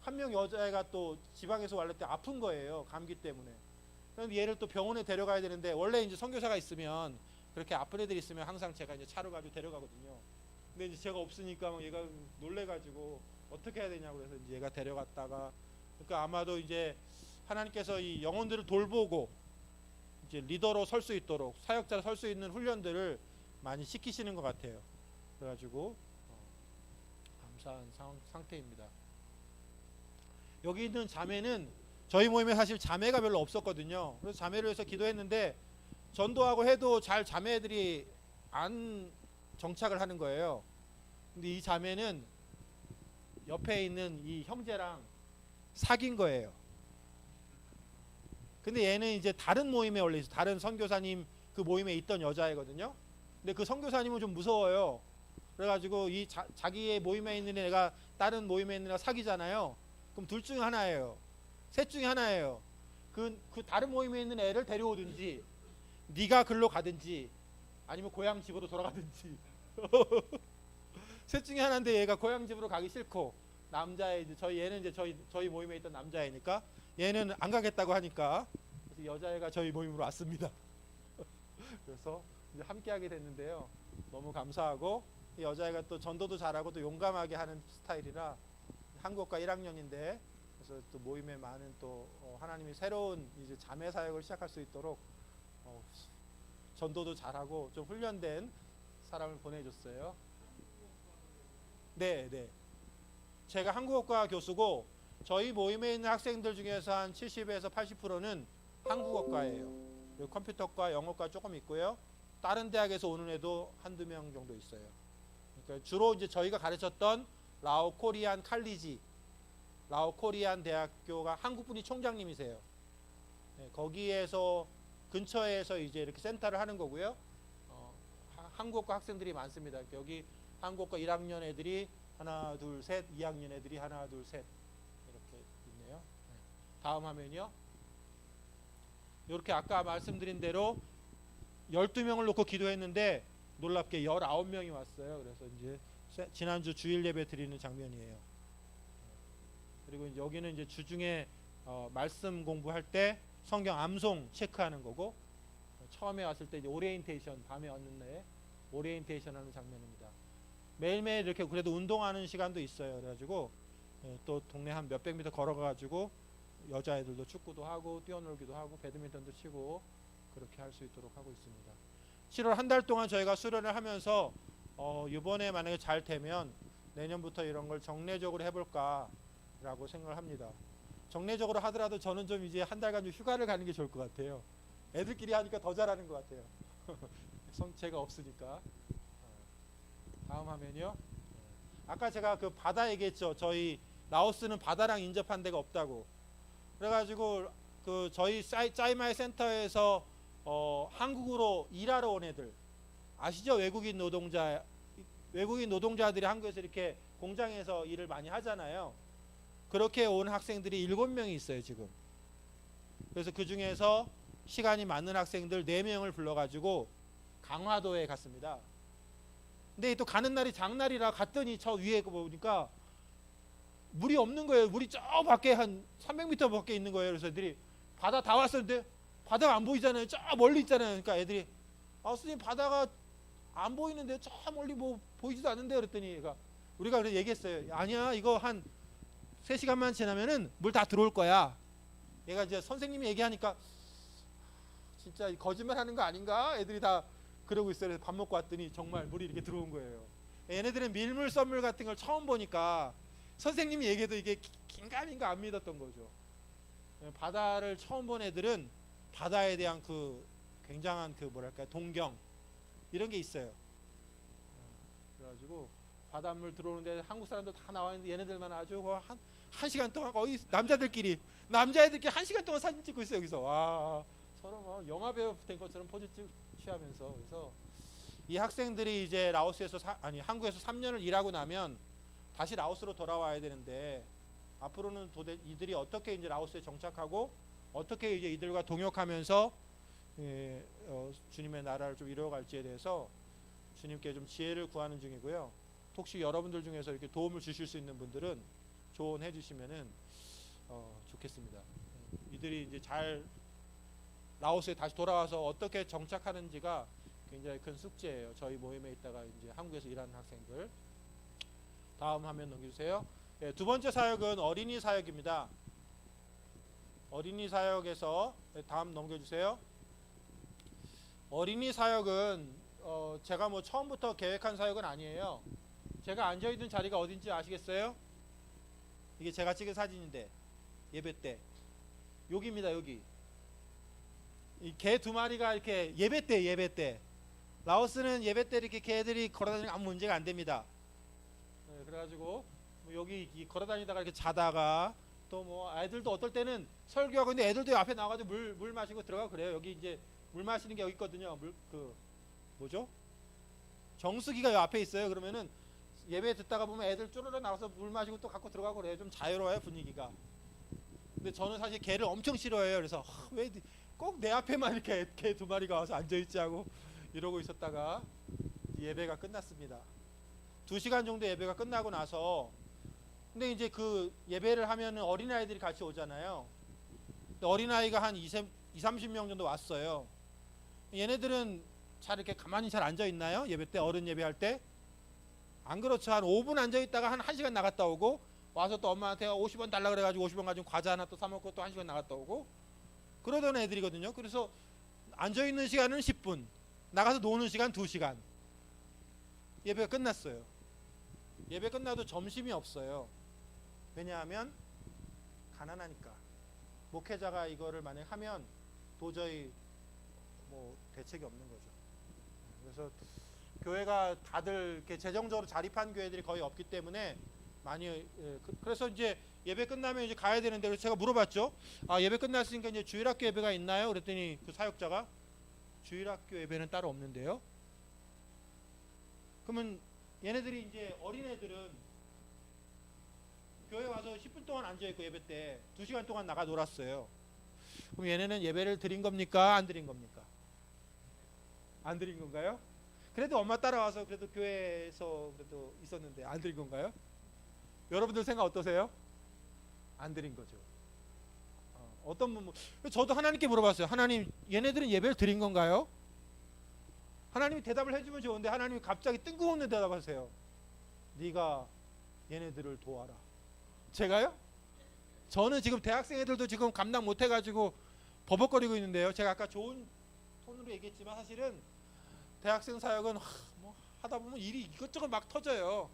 한 명 여자애가 또 지방에서 왔을 때 아픈 거예요. 감기 때문에. 그럼 얘를 또 병원에 데려가야 되는데 원래 이제 선교사가 있으면 그렇게 아픈 애들이 있으면 항상 제가 이제 차로 가지고 데려가거든요. 근데 이제 제가 없으니까 막 얘가 놀래가지고 어떻게 해야 되냐고 그래서 이제 얘가 데려갔다가 그러니까 아마도 이제 하나님께서 이 영혼들을 돌보고 이제 리더로 설 수 있도록 사역자로 설 수 있는 훈련들을 많이 시키시는 것 같아요. 그래가지고 감사한 상태입니다. 여기 있는 자매는 저희 모임에 사실 자매가 별로 없었거든요. 그래서 자매를 위해서 기도했는데 전도하고 해도 잘 자매들이 안 정착을 하는 거예요. 근데 이 자매는 옆에 있는 이 형제랑 사귄 거예요. 근데 얘는 이제 다른 모임에 원래 있어. 다른 선교사님 그 모임에 있던 여자애거든요. 근데 그 선교사님은 좀 무서워요. 그래가지고 이 자기의 모임에 있는 애가 다른 모임에 있는 애가 사귀잖아요. 그럼 둘 중에 하나예요. 셋 중에 하나예요. 그 다른 모임에 있는 애를 데려오든지 네가 글로 가든지 아니면 고향 집으로 돌아가든지 셋 중에 하나인데 얘가 고향 집으로 가기 싫고 남자애 얘는 이제 저희 모임에 있던 남자애니까 얘는 안 가겠다고 하니까 그래서 여자애가 저희 모임으로 왔습니다. 그래서 이제 함께하게 됐는데요. 너무 감사하고 이 여자애가 또 전도도 잘하고 또 용감하게 하는 스타일이라 한국과 1학년인데 그래서 또 모임에 많은 또 하나님이 새로운 이제 자매 사역을 시작할 수 있도록 전도도 잘하고 좀 훈련된 사람을 보내줬어요. 네, 네. 제가 한국어과 교수고 저희 모임에 있는 학생들 중에서 한 70에서 80%는 한국어과예요. 그리고 컴퓨터과, 영어과 조금 있고요. 다른 대학에서 오는 애도 한두 명 정도 있어요. 그러니까 주로 이제 저희가 가르쳤던 라오 코리안 칼리지, 라오 코리안 대학교가 한국분이 총장님이세요. 네, 거기에서 근처에서 이제 이렇게 센터를 하는 거고요. 한국과 학생들이 많습니다. 여기 한국과 1학년 애들이 하나, 둘, 셋, 2학년 애들이 하나, 둘, 셋 이렇게 있네요. 네. 다음 화면이요. 이렇게 아까 말씀드린 대로 12명을 놓고 기도했는데 놀랍게 19명이 왔어요. 그래서 이제 지난주 주일 예배 드리는 장면이에요. 그리고 이제 여기는 이제 주중에 말씀 공부할 때 성경 암송 체크하는 거고 처음에 왔을 때 이제 오리엔테이션 밤에 왔는 날 오리엔테이션 하는 장면입니다. 매일매일 이렇게 그래도 운동하는 시간도 있어요. 그래가지고 또 동네 한 몇백 미터 걸어가지고 여자애들도 축구도 하고 뛰어놀기도 하고 배드민턴도 치고 그렇게 할 수 있도록 하고 있습니다. 7월 한 달 동안 저희가 수련을 하면서 이번에 만약에 잘 되면 내년부터 이런 걸 정례적으로 해볼까라고 생각을 합니다. 정례적으로 하더라도 저는 좀 이제 한 달간 좀 휴가를 가는 게 좋을 것 같아요. 애들끼리 하니까 더 잘하는 것 같아요. 성체가 없으니까. 다음 화면이요. 아까 제가 그 바다 얘기했죠. 저희 라오스는 바다랑 인접한 데가 없다고. 그래가지고 그 저희 짜이마이 센터에서 한국으로 일하러 온 애들 아시죠? 외국인 노동자들이 한국에서 이렇게 공장에서 일을 많이 하잖아요. 그렇게 온 학생들이 7명이 있어요 지금. 그래서 그 중에서 시간이 맞는 학생들 4명을 불러가지고 강화도에 갔습니다. 근데 또 가는 날이 장날이라 갔더니 저 위에 보니까 물이 없는 거예요. 물이 저 밖에 한 300m 밖에 있는 거예요. 그래서 애들이 바다 다 왔었는데 바다가 안 보이잖아요. 저 멀리 있잖아요. 그러니까 애들이 선생님 바다가 안 보이는데 저 멀리 뭐 보이지도 않는데 그랬더니 우리가 그래서 얘기했어요. 아니야 이거 한 3시간만 지나면은 물 다 들어올 거야. 얘가 이제 선생님이 얘기하니까 진짜 거짓말 하는 거 아닌가? 애들이 다 그러고 있어요. 그래서 밥 먹고 왔더니 정말 물이 이렇게 들어온 거예요. 얘네들은 밀물 썰물 같은 걸 처음 보니까 선생님이 얘기해도 이게 긴가민가 안 믿었던 거죠. 바다를 처음 본 애들은 바다에 대한 그 굉장한 그 뭐랄까 동경 이런 게 있어요. 그래가지고 바닷물 들어오는데 한국 사람도 다 나와 있는데 얘네들만 아주 한 시간 동안 거의 남자애들끼리 1시간 동안 사진 찍고 있어요. 여기서 와 서로 뭐 영화 배우 된 것처럼 포즈 취하면서. 그래서 이 학생들이 이제 라오스에서 한국에서 3년을 일하고 나면 다시 라오스로 돌아와야 되는데 앞으로는 이들이 어떻게 이제 라오스에 정착하고 어떻게 이제 이들과 동역하면서 주님의 나라를 좀 이루어갈지에 대해서 주님께 좀 지혜를 구하는 중이고요. 혹시 여러분들 중에서 이렇게 도움을 주실 수 있는 분들은 조언해 주시면은 좋겠습니다. 이들이 이제 잘 라오스에 다시 돌아와서 어떻게 정착하는지가 굉장히 큰 숙제예요. 저희 모임에 있다가 이제 한국에서 일하는 학생들. 다음 화면 넘겨주세요. 네, 두 번째 사역은 어린이 사역입니다. 어린이 사역에서 다음 넘겨주세요. 어린이 사역은 제가 뭐 처음부터 계획한 사역은 아니에요. 제가 앉아있는 자리가 어딘지 아시겠어요? 이게 제가 찍은 사진인데 예배 때 여기입니다. 여기 이 개 2마리가 이렇게 예배 때 라오스는 예배 때 이렇게 개들이 걸어다니는 아무 문제가 안 됩니다. 네, 그래가지고 뭐 여기 걸어다니다가 이렇게 자다가 또 뭐 애들도 어떨 때는 설교하고 있는데 애들도 앞에 나와가지고 물 마시고 들어가고 그래요. 여기 이제 물 마시는 게 여기 있거든요. 뭐죠? 정수기가 요 앞에 있어요. 그러면은 예배 듣다가 보면 애들 쪼르르 나와서 물 마시고 또 갖고 들어가고 그래요. 좀 자유로워요 분위기가. 근데 근데 저는 사실 개를 엄청 싫어해요. 그래서 왜 꼭 내 앞에만 이렇게 개 두 마리가 와서 앉아있지 하고 이러고 있었다가 예배가 끝났습니다. 2시간 정도 예배가 끝나고 나서, 근데 이제 그 예배를 하면은 어린아이들이 같이 오잖아요. 근데 어린아이가 한 30명 정도 왔어요. 얘네들은 잘 이렇게 가만히 잘 앉아 있나요? 예배 때, 어른 예배할 때? 안 그렇죠. 한 5분 앉아 있다가 한 1시간 나갔다 오고, 와서 또 엄마한테 50원 달라 그래가지고 50원 가지고 과자 하나 또 사 먹고 또 1시간 나갔다 오고 그러던 애들이거든요. 그래서 앉아 있는 시간은 10분, 나가서 노는 시간 2시간. 예배가 끝났어요. 예배 끝나도 점심이 없어요. 왜냐하면 가난하니까. 목회자가 이거를 만약 하면 도저히 뭐 대책이 없는 거죠. 그래서 교회가 다들 이렇게 재정적으로 자립한 교회들이 거의 없기 때문에 많이, 그래서 이제 예배 끝나면 이제 가야 되는데, 그래서 제가 물어봤죠. 아, 예배 끝났으니까 이제 주일학교 예배가 있나요? 그랬더니 그 사역자가 주일학교 예배는 따로 없는데요. 그러면 얘네들이 이제 어린애들은 교회 와서 10분 동안 앉아있고 예배 때 2시간 동안 나가 놀았어요. 그럼 얘네는 예배를 드린 겁니까? 안 드린 겁니까? 안 드린 건가요? 그래도 엄마 따라와서 그래도 교회에서 그래도 있었는데 안 드린 건가요? 여러분들 생각 어떠세요? 안 드린 거죠. 어떤 분, 저도 하나님께 물어봤어요. 하나님, 얘네들은 예배를 드린 건가요? 하나님이 대답을 해주면 좋은데 하나님이 갑자기 뜬금없는 대답하세요. 네가 얘네들을 도와라. 제가요? 저는 지금 대학생 애들도 지금 감당 못 해가지고 버벅거리고 있는데요. 제가 아까 좋은 톤으로 얘기했지만 사실은 대학생 사역은 뭐 하다 보면 일이 이것저것 막 터져요.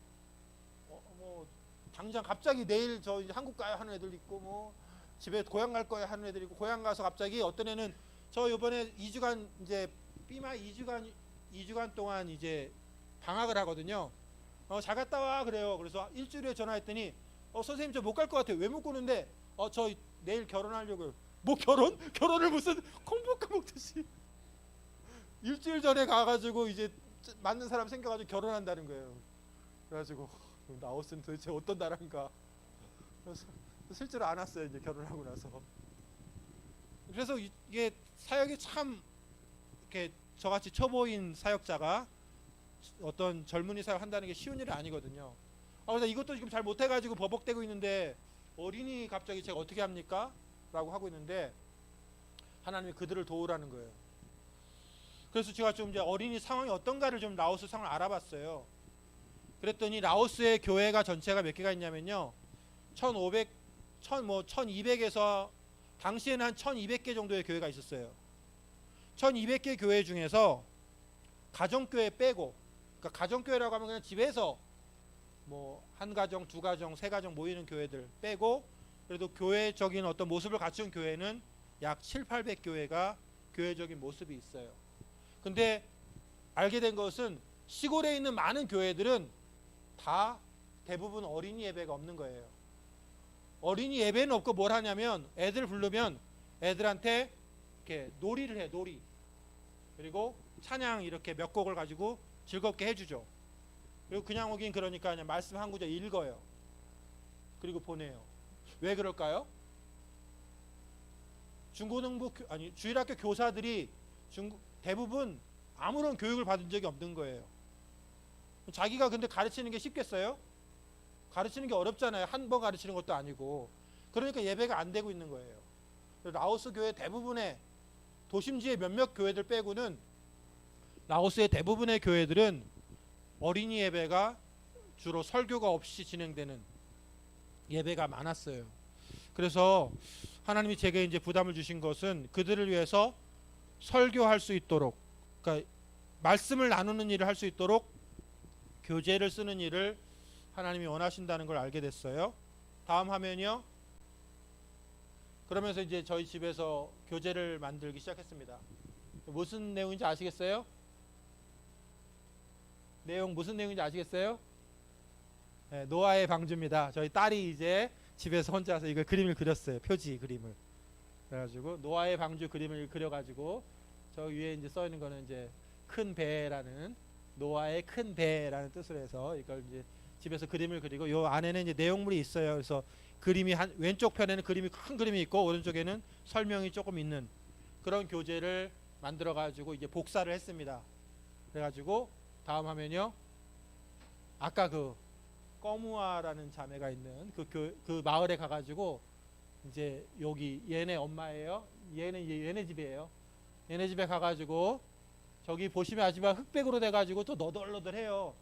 뭐 당장 갑자기 내일 저 이제 한국 가요 하는 애들 있고, 뭐 집에 고향 갈 거야 하는 애들 있고, 고향 가서 갑자기 어떤 애는 저 이번에 2주간 이제 삐마 2주간 동안 이제 방학을 하거든요. 잘 갔다 와 그래요. 그래서 일주일에 전화했더니 선생님 저 못 갈 것 같아요. 왜 못 가는데? 저 내일 결혼하려고요. 뭐 결혼을 무슨 콩국 까먹듯이 일주일 전에 가가지고 이제 맞는 사람 생겨가지고 결혼한다는 거예요. 그래가지고 라오스는 도대체 어떤 나라인가. 그래서 실제로 안 왔어요. 이제 결혼하고 나서. 그래서 이게 사역이 참 이렇게 저같이 초보인 사역자가 어떤 젊은이 사역 한다는 게 쉬운 일이 아니거든요. 그래서 이것도 지금 잘 못해가지고 버벅대고 있는데 어린이 갑자기 제가 어떻게 합니까? 라고 하고 있는데 하나님이 그들을 도우라는 거예요. 그래서 제가 좀 이제 어린이 상황이 어떤가를 좀 라오스 상황을 알아봤어요. 그랬더니 라오스의 교회가 전체가 몇 개가 있냐면요. 1200에서 당시에는 한 1200개 정도의 교회가 있었어요. 1200개 교회 중에서 가정교회 빼고, 그러니까 가정교회라고 하면 그냥 집에서 뭐 한 가정, 두 가정, 세 가정 모이는 교회들 빼고, 그래도 교회적인 어떤 모습을 갖춘 교회는 약 700~800교회가 교회적인 모습이 있어요. 근데 알게 된 것은 시골에 있는 많은 교회들은 다 대부분 어린이 예배가 없는 거예요. 어린이 예배는 없고 뭘 하냐면 애들 부르면 애들한테 이렇게 놀이를 해, 놀이. 그리고 찬양 이렇게 몇 곡을 가지고 즐겁게 해주죠. 그리고 그냥 오긴 그러니까 그냥 말씀 한 구절 읽어요. 그리고 보내요. 왜 그럴까요? 주일학교 교사들이 대부분 아무런 교육을 받은 적이 없는 거예요. 자기가 근데 가르치는 게 쉽겠어요? 가르치는 게 어렵잖아요. 한 번 가르치는 것도 아니고. 그러니까 예배가 안 되고 있는 거예요. 라오스 교회 대부분의 도심지의 몇몇 교회들 빼고는 라오스의 대부분의 교회들은 어린이 예배가 주로 설교가 없이 진행되는 예배가 많았어요. 그래서 하나님이 제게 이제 부담을 주신 것은 그들을 위해서 설교할 수 있도록, 그러니까 말씀을 나누는 일을 할 수 있도록 교재를 쓰는 일을 하나님이 원하신다는 걸 알게 됐어요. 다음 화면이요. 그러면서 이제 저희 집에서 교재를 만들기 시작했습니다. 무슨 내용인지 아시겠어요? 내용 무슨 내용인지 아시겠어요? 네, 노아의 방주입니다. 저희 딸이 이제 집에서 혼자서 이거 그림을 그렸어요. 표지 그림을. 그래가지고 노아의 방주 그림을 그려가지고 저 위에 이제 써 있는 거는 이제 큰 배라는, 노아의 큰 배라는 뜻으로 해서 이걸 이제 집에서 그림을 그리고 요 안에는 이제 내용물이 있어요. 그래서 그림이 한 왼쪽 편에는 그림이 큰 그림이 있고 오른쪽에는 설명이 조금 있는 그런 교재를 만들어 가지고 이제 복사를 했습니다. 그래 가지고 다음 화면이요. 아까 그 꺼무아라는 자매가 있는 그 마을에 가 가지고 이제 여기 얘네 엄마예요. 얘네 집이에요. 얘네 집에 가 가지고 저기 보시면 아지만 흑백으로 돼 가지고 또 너덜너덜해요.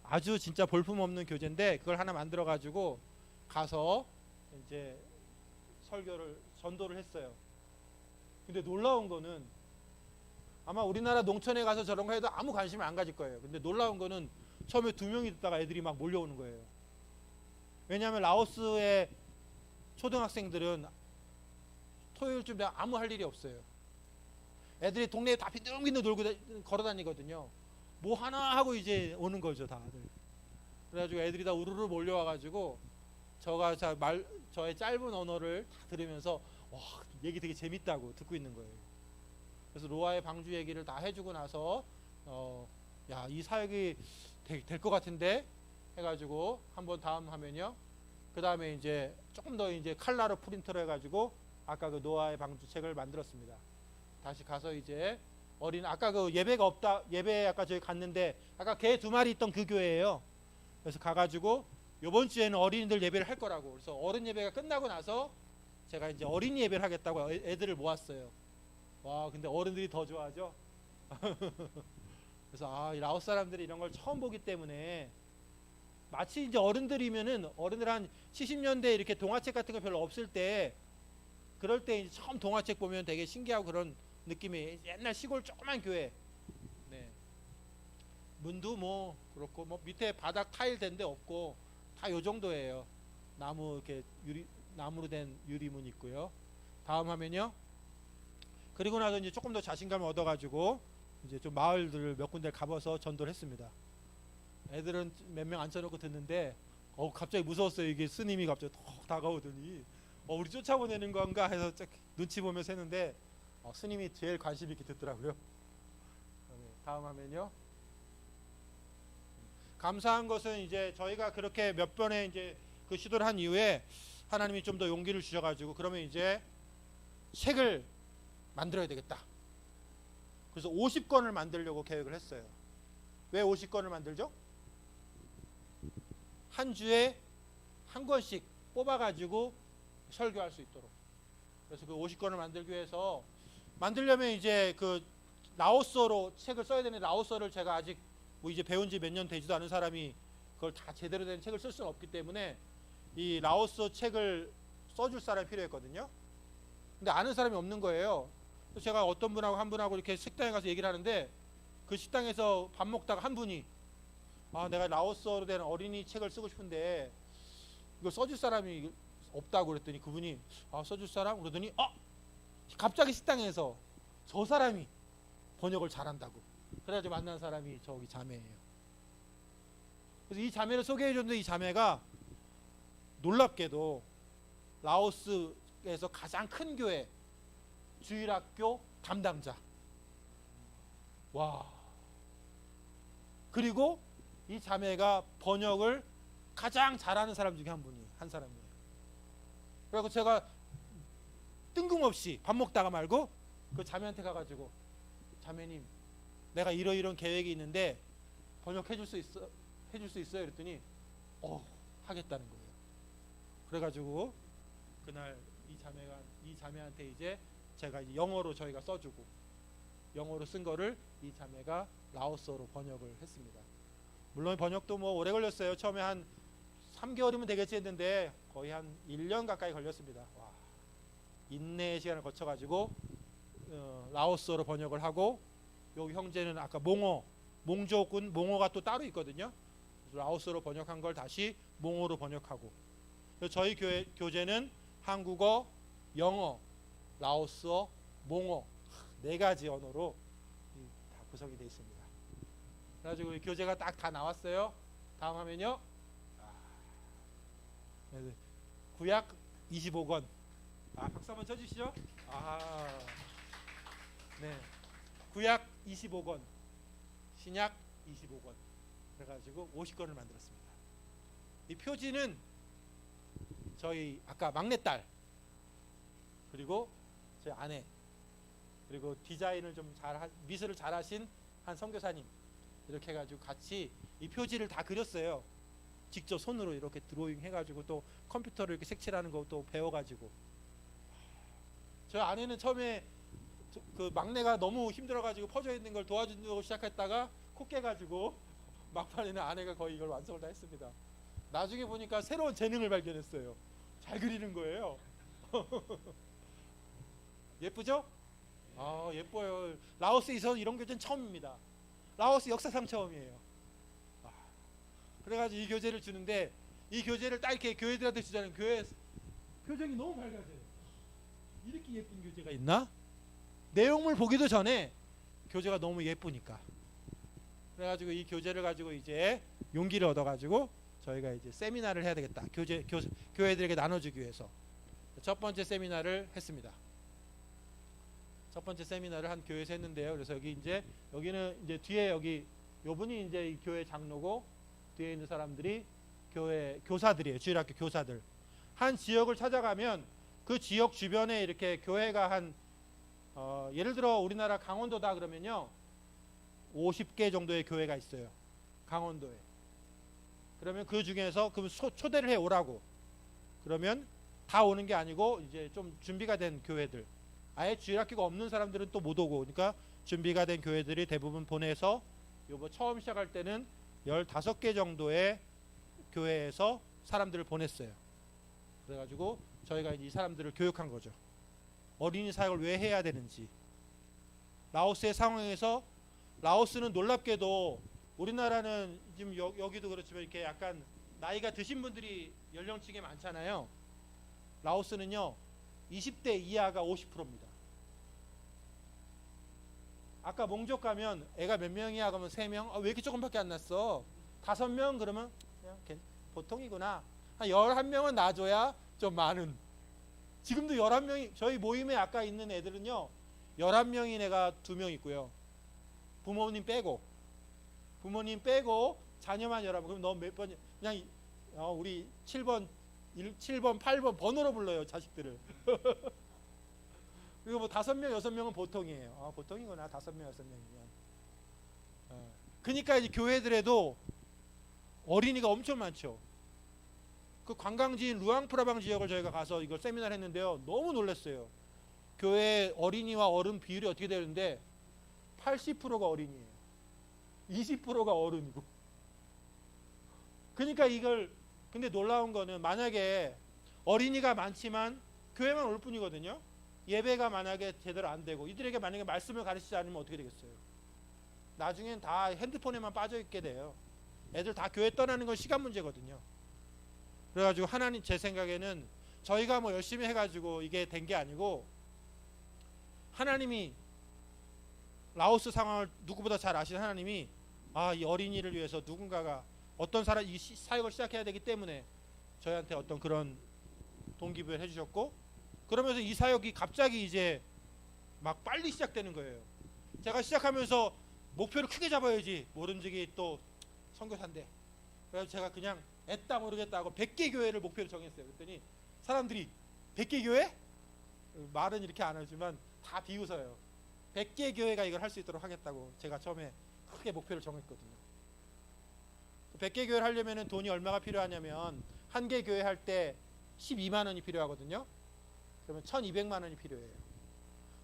아주 진짜 볼품없는 교재인데 그걸 하나 만들어 가지고 가서 이제 전도를 했어요. 근데 놀라운 거는 아마 우리나라 농촌에 가서 저런 거 해도 아무 관심을 안 가질 거예요. 근데 놀라운 거는 처음에 2명이 듣다가 애들이 막 몰려오는 거예요. 왜냐하면 라오스의 초등학생들은 토요일쯤 되면 아무 할 일이 없어요. 애들이 동네에 다 빈둥빈둥 돌고 걸어 다니거든요. 뭐 하나 하고 이제 오는 거죠, 다들. 그래가지고 애들이 다 우르르 몰려와가지고 저의 짧은 언어를 다 들으면서 와, 얘기 되게 재밌다고 듣고 있는 거예요. 그래서 로아의 방주 얘기를 다 해주고 나서 야, 이 사역이 될 것 같은데 해가지고 한번 다음 화면이요. 그 다음에 이제 조금 더 이제 칼라로 프린터로 해가지고 아까 그 노아의 방주 책을 만들었습니다. 다시 가서 이제 아까 그 예배가 없다, 예배 아까 저희 갔는데 아까 개 2마리 있던 그 교회예요. 그래서 가가지고 이번 주에는 어린이들 예배를 할 거라고. 그래서 어른 예배가 끝나고 나서 제가 이제 어린이 예배를 하겠다고 애들을 모았어요. 와, 근데 어른들이 더 좋아하죠. 그래서 이 라오스 사람들이 이런 걸 처음 보기 때문에 마치 이제 어른들 한 70년대 이렇게 동화책 같은 거 별로 없을 때 그럴 때 이제 처음 동화책 보면 되게 신기하고 그런 느낌이 옛날 시골 조그만 교회. 네. 문도 뭐 그렇고 뭐 밑에 바닥 타일 된 데 없고 다 요 정도예요. 나무 이렇게 나무로 된 유리문 있고요. 다음 화면요. 그리고 나서 이제 조금 더 자신감을 얻어가지고 이제 좀 마을들을 몇 군데 가봐서 전도를 했습니다. 애들은 몇 명 앉혀놓고 듣는데 갑자기 무서웠어요. 이게 스님이 갑자기 톡 다가오더니 우리 쫓아보내는 건가 해서 눈치 보면서 했는데 스님이 제일 관심 있게 듣더라고요. 다음 화면요. 감사한 것은 이제 저희가 그렇게 몇 번의 이제 그 시도를 한 이후에 하나님이 좀 더 용기를 주셔가지고 그러면 이제 책을 만들어야 되겠다. 그래서 50권을 만들려고 계획을 했어요. 왜 50권을 만들죠? 한 주에 한 권씩 뽑아가지고 설교할 수 있도록. 그래서 그 50권을 만들기 위해서 만들려면 이제 그 라오스어로 책을 써야 되는데 라오스어를 제가 아직 뭐 이제 배운 지 몇 년 되지도 않은 사람이 그걸 다 제대로 된 책을 쓸 수는 없기 때문에 이 라오스 책을 써줄 사람이 필요했거든요. 근데 아는 사람이 없는 거예요. 그래서 제가 어떤 분하고 한 분하고 이렇게 식당에 가서 얘기를 하는데 그 식당에서 밥 먹다가 한 분이 내가 라오스어로 된 어린이 책을 쓰고 싶은데 이걸 써줄 사람이 없다고 그랬더니 그분이 써줄 사람? 그러더니 갑자기 식당에서 저 사람이 번역을 잘한다고. 그래가지고 만난 사람이 저기 자매예요. 그래서 이 자매를 소개해 줬는데 이 자매가 놀랍게도 라오스에서 가장 큰 교회 주일학교 담당자. 와. 그리고 이 자매가 번역을 가장 잘하는 사람 중에 한 사람이에요. 그래서 제가 뜬금없이 밥 먹다가 말고 그 자매한테 가가지고 자매님 내가 이런 계획이 있는데 번역해 줄 수 있어요? 그랬더니 하겠다는 거예요. 그래가지고 그날 이 자매한테 이제 제가 영어로 저희가 써주고 영어로 쓴 거를 이 자매가 라오스어로 번역을 했습니다. 물론 번역도 뭐 오래 걸렸어요. 처음에 한 3개월이면 되겠지 했는데 거의 한 1년 가까이 걸렸습니다. 와, 인내의 시간을 거쳐가지고 라오스어로 번역을 하고 여기 형제는 아까 몽조군 몽어가 또 따로 있거든요. 라오스어로 번역한 걸 다시 몽어로 번역하고 저희 교재는 한국어, 영어, 라오스어, 몽어 4가지 언어로 다 구성이 되어 있습니다. 그래가지고 이 교재가 딱 다 나왔어요. 다음 화면요. 구약 25권. 박수 한번 쳐주시죠. 네. 구약 25권, 신약 25권. 그래가지고 50권을 만들었습니다. 이 표지는 저희 아까 막내딸 그리고 제 아내 그리고 디자인을 좀 미술을 잘하신 한 선교사님 이렇게 해가지고 같이 이 표지를 다 그렸어요. 직접 손으로 이렇게 드로잉 해가지고 또 컴퓨터로 이렇게 색칠하는 거 또 배워가지고 저 아내는 처음에 그 막내가 너무 힘들어가지고 퍼져 있는 걸 도와준다고 시작했다가 코 깨가지고 막판에는 아내가 거의 이걸 완성을 다 했습니다. 나중에 보니까 새로운 재능을 발견했어요. 잘 그리는 거예요. 예쁘죠? 아 예뻐요. 라오스에서 이런 교재는 처음입니다. 라오스 역사상 처음이에요. 그래가지고 이 교재를 주는데 이 교재를 딱 이렇게 교회들한테 주자면 교회 표정이 너무 밝아져요. 이렇게 예쁜 교재가 있나? 내용물 보기도 전에 교재가 너무 예쁘니까. 그래가지고 이 교재를 가지고 이제 용기를 얻어가지고 저희가 이제 세미나를 해야 되겠다. 교회들에게 나눠주기 위해서 첫 번째 세미나를 했습니다. 첫 번째 세미나를 한 교회에서 했는데요. 그래서 여기는 이제 뒤에 요분이 이제 이 교회 장로고 뒤에 있는 사람들이 교회 교사들이에요. 주일학교 교사들. 한 지역을 찾아가면 그 지역 주변에 이렇게 교회가 예를 들어 우리나라 강원도다 그러면요 50개 정도의 교회가 있어요. 강원도에. 그러면 그 중에서 초대를 해 오라고. 그러면 다 오는 게 아니고 이제 좀 준비가 된 교회들. 아예 주일학교가 없는 사람들은 또 못 오고. 그러니까 준비가 된 교회들이 대부분 보내서 처음 시작할 때는 15개 정도의 교회에서 사람들을 보냈어요. 그래가지고 저희가 이 사람들을 교육한 거죠. 어린이 사역을 왜 해야 되는지. 라오스의 상황에서 라오스는 놀랍게도 우리나라는 지금 여기도 그렇지만 이렇게 약간 나이가 드신 분들이 연령층이 많잖아요. 라오스는요 20대 이하가 50%입니다. 아까 몽족 가면 애가 몇 명이야 그러면 3명. 왜 이렇게 조금밖에 안 났어? 5명 그러면 그냥 보통이구나. 한 11명은 놔줘야 좀 많은. 지금도 11명이 저희 모임에 아까 있는 애들은요 11명인 애가 2명 있고요. 부모님 빼고 자녀만 11명. 그럼 너 몇 번? 그냥 우리 7번 8번 번호로 불러요 자식들을. 그리고 뭐 5명 6명은 보통이에요. 보통이구나 5명 6명이면. 그러니까 이제 교회들에도 어린이가 엄청 많죠. 그 관광지인 루앙프라방 지역을 저희가 가서 이걸 세미나를 했는데요. 너무 놀랐어요. 교회 어린이와 어른 비율이 어떻게 되는데 80%가 어린이에요. 20%가 어른이고. 그러니까 근데 놀라운 거는 만약에 어린이가 많지만 교회만 올 뿐이거든요. 예배가 만약에 제대로 안 되고 이들에게 만약에 말씀을 가르치지 않으면 어떻게 되겠어요? 나중엔 다 핸드폰에만 빠져 있게 돼요. 애들 다 교회 떠나는 건 시간 문제거든요. 그래가지고 하나님 제 생각에는 저희가 뭐 열심히 해가지고 이게 된 게 아니고 하나님이 라오스 상황을 누구보다 잘 아시는 하나님이 이 어린이를 위해서 누군가가 어떤 사람 이 사역을 시작해야 되기 때문에 저희한테 어떤 그런 동기부여를 해주셨고 그러면서 이 사역이 갑자기 이제 막 빨리 시작되는 거예요. 제가 시작하면서 목표를 크게 잡아야지 모른지기 또 선교사인데 그래서 제가 그냥 애따 모르겠다 하고 100개 교회를 목표로 정했어요. 그랬더니 사람들이 100개 교회? 말은 이렇게 안 하지만 다 비웃어요. 100개 교회가 이걸 할 수 있도록 하겠다고 제가 처음에 크게 목표를 정했거든요. 100개 교회를 하려면 돈이 얼마가 필요하냐면 한 개 교회 할 때 12만 원이 필요하거든요. 그러면 1200만 원이 필요해요.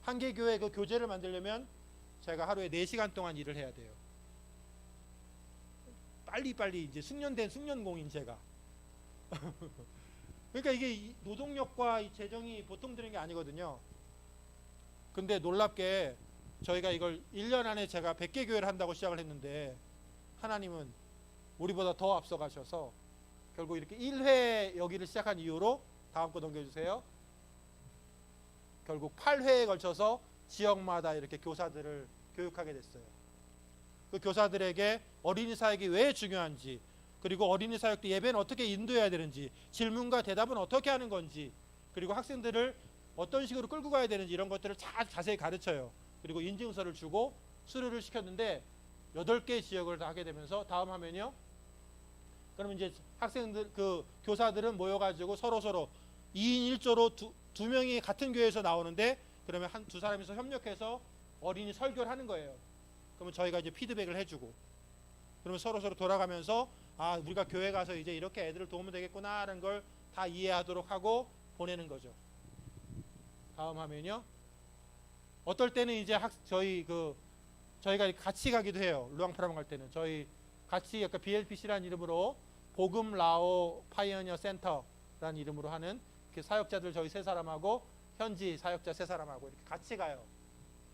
한 개 교회 그 교재를 만들려면 제가 하루에 4시간 동안 일을 해야 돼요. 빨리 이제 숙련된 숙련공인 제가. 그러니까 이게 노동력과 이 재정이 보통 드는 게 아니거든요. 근데 놀랍게 저희가 이걸 1년 안에 제가 100개 교회를 한다고 시작을 했는데 하나님은 우리보다 더 앞서 가셔서 결국 이렇게 1회 여기를 시작한 이후로 다음 거 넘겨주세요. 결국 8회에 걸쳐서 지역마다 이렇게 교사들을 교육하게 됐어요. 그 교사들에게 어린이 사역이 왜 중요한지 그리고 어린이 사역 때 예배는 어떻게 인도해야 되는지 질문과 대답은 어떻게 하는 건지 그리고 학생들을 어떤 식으로 끌고 가야 되는지 이런 것들을 자세히 가르쳐요. 그리고 인증서를 주고 수료를 시켰는데 8개 지역을 다 하게 되면서 다음 화면이요. 그러면 이제 학생들 그 교사들은 모여가지고 서로 2인 1조로 두 명이 같은 교회에서 나오는데 그러면 한 두 사람이서 협력해서 어린이 설교를 하는 거예요. 그러면 저희가 이제 피드백을 해주고 그러면 서로 돌아가면서 아 우리가 교회 가서 이제 이렇게 애들을 도우면 되겠구나라는 걸 다 이해하도록 하고 보내는 거죠. 다음 화면이요. 어떨 때는 이제 저희가 같이 가기도 해요. 루앙프라방 갈 때는 저희 같이 약간 BLPC라는 이름으로 복음 라오 파이어니어 센터라는 이름으로 하는 그 사역자들 저희 세 사람하고 현지 사역자 세 사람하고 이렇게 같이 가요.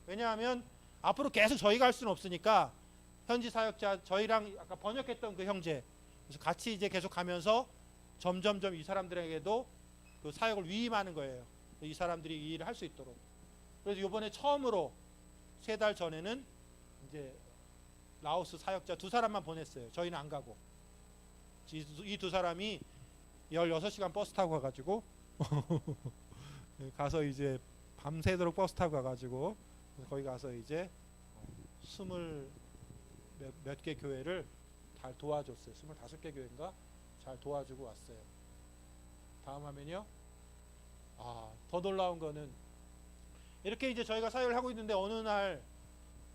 왜냐하면 앞으로 계속 저희가 할 수는 없으니까 현지 사역자 저희랑 아까 번역했던 그 형제 그래서 같이 이제 계속 가면서 점점점 이 사람들에게도 그 사역을 위임하는 거예요. 이 사람들이 이 일을 할 수 있도록. 그래서 이번에 처음으로 3달 전에는 이제 라오스 사역자 2사람만 보냈어요. 저희는 안 가고. 이 2사람이 16시간 버스 타고 가가지고 가서 이제 밤새도록 버스 타고 가가지고 거기 가서 이제 20몇 개 교회를 잘 도와줬어요. 25개 교회인가 잘 도와주고 왔어요. 다음 화면이요. 더 놀라운 거는 이렇게 이제 저희가 사역을 하고 있는데 어느 날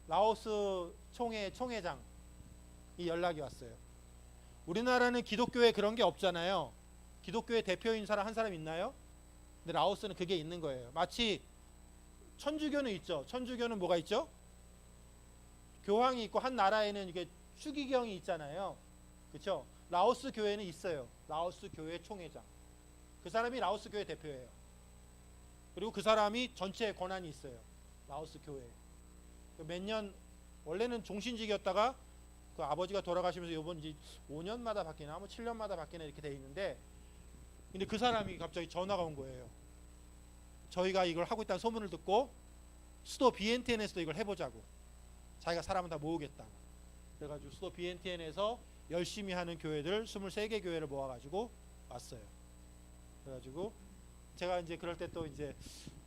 라오스 총회장이 연락이 왔어요. 우리나라는 기독교에 그런 게 없잖아요. 기독교의 대표인 사람 한 사람 있나요? 근데 라오스는 그게 있는 거예요. 마치 천주교는 있죠. 천주교는 뭐가 있죠? 교황이 있고 한 나라에는 이게 추기경이 있잖아요. 그렇죠? 라오스 교회는 있어요. 라오스 교회 총회장. 그 사람이 라오스 교회 대표예요. 그리고 그 사람이 전체 권한이 있어요. 라오스 교회. 몇 년 원래는 종신직이었다가 그 아버지가 돌아가시면서 이번 이제 5년마다 바뀌나 뭐 7년마다 바뀌나 이렇게 돼 있는데 근데 그 사람이 갑자기 전화가 온 거예요. 저희가 이걸 하고 있다는 소문을 듣고 수도 비엔티엔에서도 이걸 해보자고. 자기가 사람을 다 모으겠다고. 그래가지고 수도 비엔티엔에서 열심히 하는 교회들 23개 교회를 모아가지고 왔어요. 그래가지고 제가 이제 그럴 때 또 이제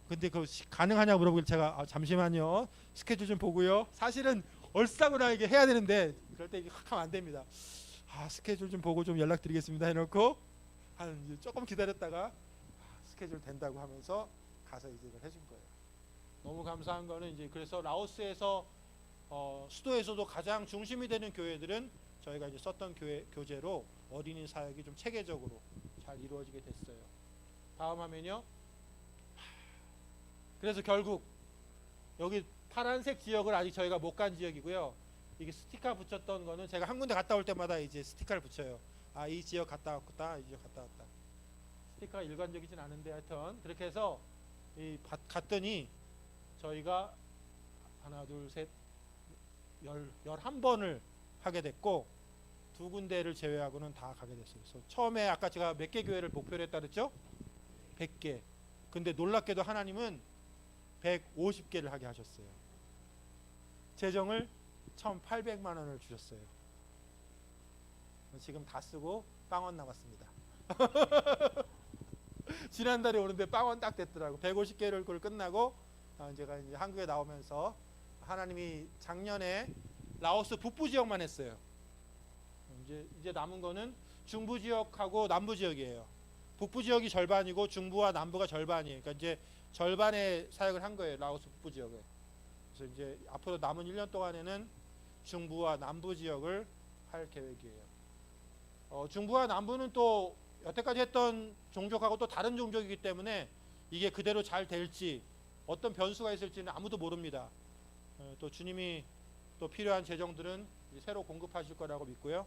근데 그 가능하냐고 물어보길 제가 잠시만요 스케줄 좀 보고요. 사실은 얼싸구나 이게 해야 되는데 그럴 때 이게 확 하면 안 됩니다. 스케줄 좀 보고 좀 연락드리겠습니다 해놓고 한 조금 기다렸다가 스케줄 된다고 하면서 가서 이제 이걸 해준 거예요. 너무 감사한 거는 이제 그래서 라오스에서 수도에서도 가장 중심이 되는 교회들은 저희가 이제 썼던 교재로 어린이 사역이 좀 체계적으로 잘 이루어지게 됐어요. 다음 화면이요. 그래서 결국 여기 파란색 지역을 아직 저희가 못 간 지역이고요. 이게 스티커 붙였던 거는 제가 한 군데 갔다 올 때마다 이제 스티커를 붙여요. 이 지역 갔다 왔다, 이 지역 갔다 왔다. 스티커가 일관적이진 않은데 하여튼 그렇게 해서 갔더니 저희가 하나, 둘, 셋, 11번을 하게 됐고 2군데를 제외하고는 다 가게 됐어요. 그래서 처음에 아까 제가 몇 개 교회를 목표로 했다 그랬죠? 100개. 근데 놀랍게도 하나님은 150개를 하게 하셨어요. 재정을 1,800만 원을 주셨어요. 지금 다 쓰고 빵원 남았습니다. 지난달에 오는데 빵원 딱 됐더라고. 150개를 그걸 끝나고 제가 이제 한국에 나오면서 하나님이 작년에 라오스 북부 지역만 했어요. 이제 남은 거는 중부 지역하고 남부 지역이에요. 북부 지역이 절반이고 중부와 남부가 절반이에요. 그러니까 이제 절반의 사역을 한 거예요. 라오스 북부 지역에. 그래서 이제 앞으로 남은 1년 동안에는 중부와 남부 지역을 할 계획이에요. 중부와 남부는 또 여태까지 했던 종족하고 또 다른 종족이기 때문에 이게 그대로 잘 될지 어떤 변수가 있을지는 아무도 모릅니다. 또 주님이 또 필요한 재정들은 새로 공급하실 거라고 믿고요.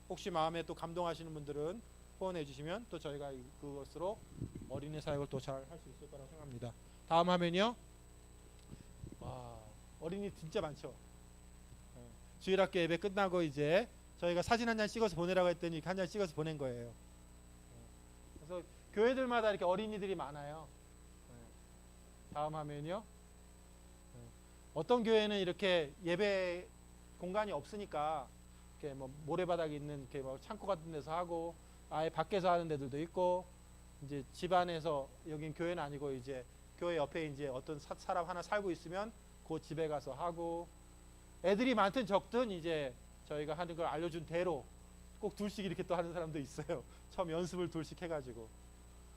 혹시 마음에 또 감동하시는 분들은 후원해 주시면 또 저희가 그것으로 어린이 사역을 또 잘 할 수 있을 거라고 생각합니다. 다음 화면이요. 와, 어린이 진짜 많죠. 주일학교 예배 끝나고 이제 저희가 사진 한 장 찍어서 보내라고 했더니 한 장 찍어서 보낸 거예요. 그래서 교회들마다 이렇게 어린이들이 많아요. 다음 화면이요. 어떤 교회는 이렇게 예배 공간이 없으니까 이렇게 뭐 모래바닥이 있는 이렇게 뭐 창고 같은 데서 하고 아예 밖에서 하는 데들도 있고 이제 집 안에서 여긴 교회는 아니고 이제 교회 옆에 이제 어떤 사람 하나 살고 있으면 그 집에 가서 하고 애들이 많든 적든 이제 저희가 하는 걸 알려준 대로 꼭 둘씩 이렇게 또 하는 사람도 있어요. 처음 연습을 둘씩 해가지고.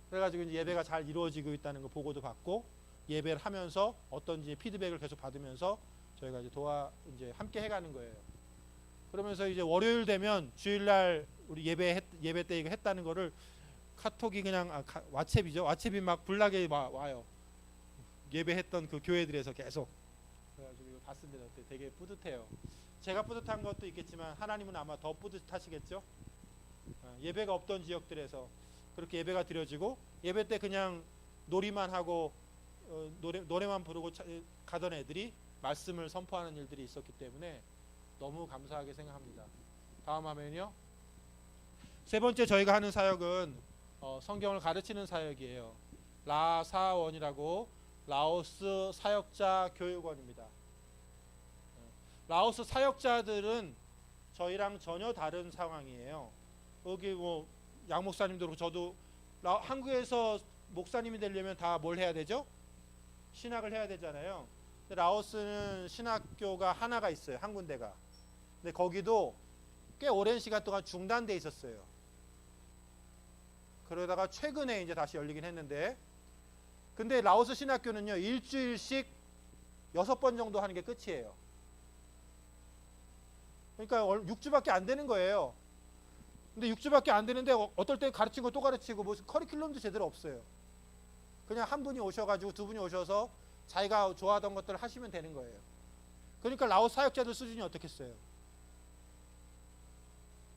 그래가지고 이제 예배가 잘 이루어지고 있다는 거 보고도 받고 예배를 하면서 어떤지 피드백을 계속 받으면서 저희가 이제 이제 함께 해가는 거예요. 그러면서 이제 월요일 되면 주일날 우리 예배 때 이거 했다는 거를 카톡이 그냥 왓츠앱이죠. 왓츠앱이 막 불나게 와요. 예배했던 그 교회들에서 계속. 그래가지고 이거 봤습니다. 되게 뿌듯해요. 제가 뿌듯한 것도 있겠지만 하나님은 아마 더 뿌듯하시겠죠. 예배가 없던 지역들에서 그렇게 예배가 드려지고 예배 때 그냥 놀이만 하고 노래만 부르고 가던 애들이 말씀을 선포하는 일들이 있었기 때문에 너무 감사하게 생각합니다. 다음 화면이요. 세 번째 저희가 하는 사역은 성경을 가르치는 사역이에요. 라사원이라고 라오스 사역자 교육원입니다. 라오스 사역자들은 저희랑 전혀 다른 상황이에요. 여기 뭐 양 목사님도 그렇고 저도 한국에서 목사님이 되려면 다 뭘 해야 되죠? 신학을 해야 되잖아요. 근데 라오스는 신학교가 하나가 있어요. 한 군데가. 근데 거기도 꽤 오랜 시간 동안 중단돼 있었어요. 그러다가 최근에 이제 다시 열리긴 했는데, 근데 라오스 신학교는요 일주일씩 6번 정도 하는 게 끝이에요. 그러니까 6주밖에 안 되는 거예요. 근데 6주밖에 안 되는데 어떨 때 가르치고 또 가르치고 무슨 커리큘럼도 제대로 없어요. 그냥 한 분이 오셔가지고 두 분이 오셔서 자기가 좋아하던 것들을 하시면 되는 거예요. 그러니까 라오스 사역자들 수준이 어떻겠어요?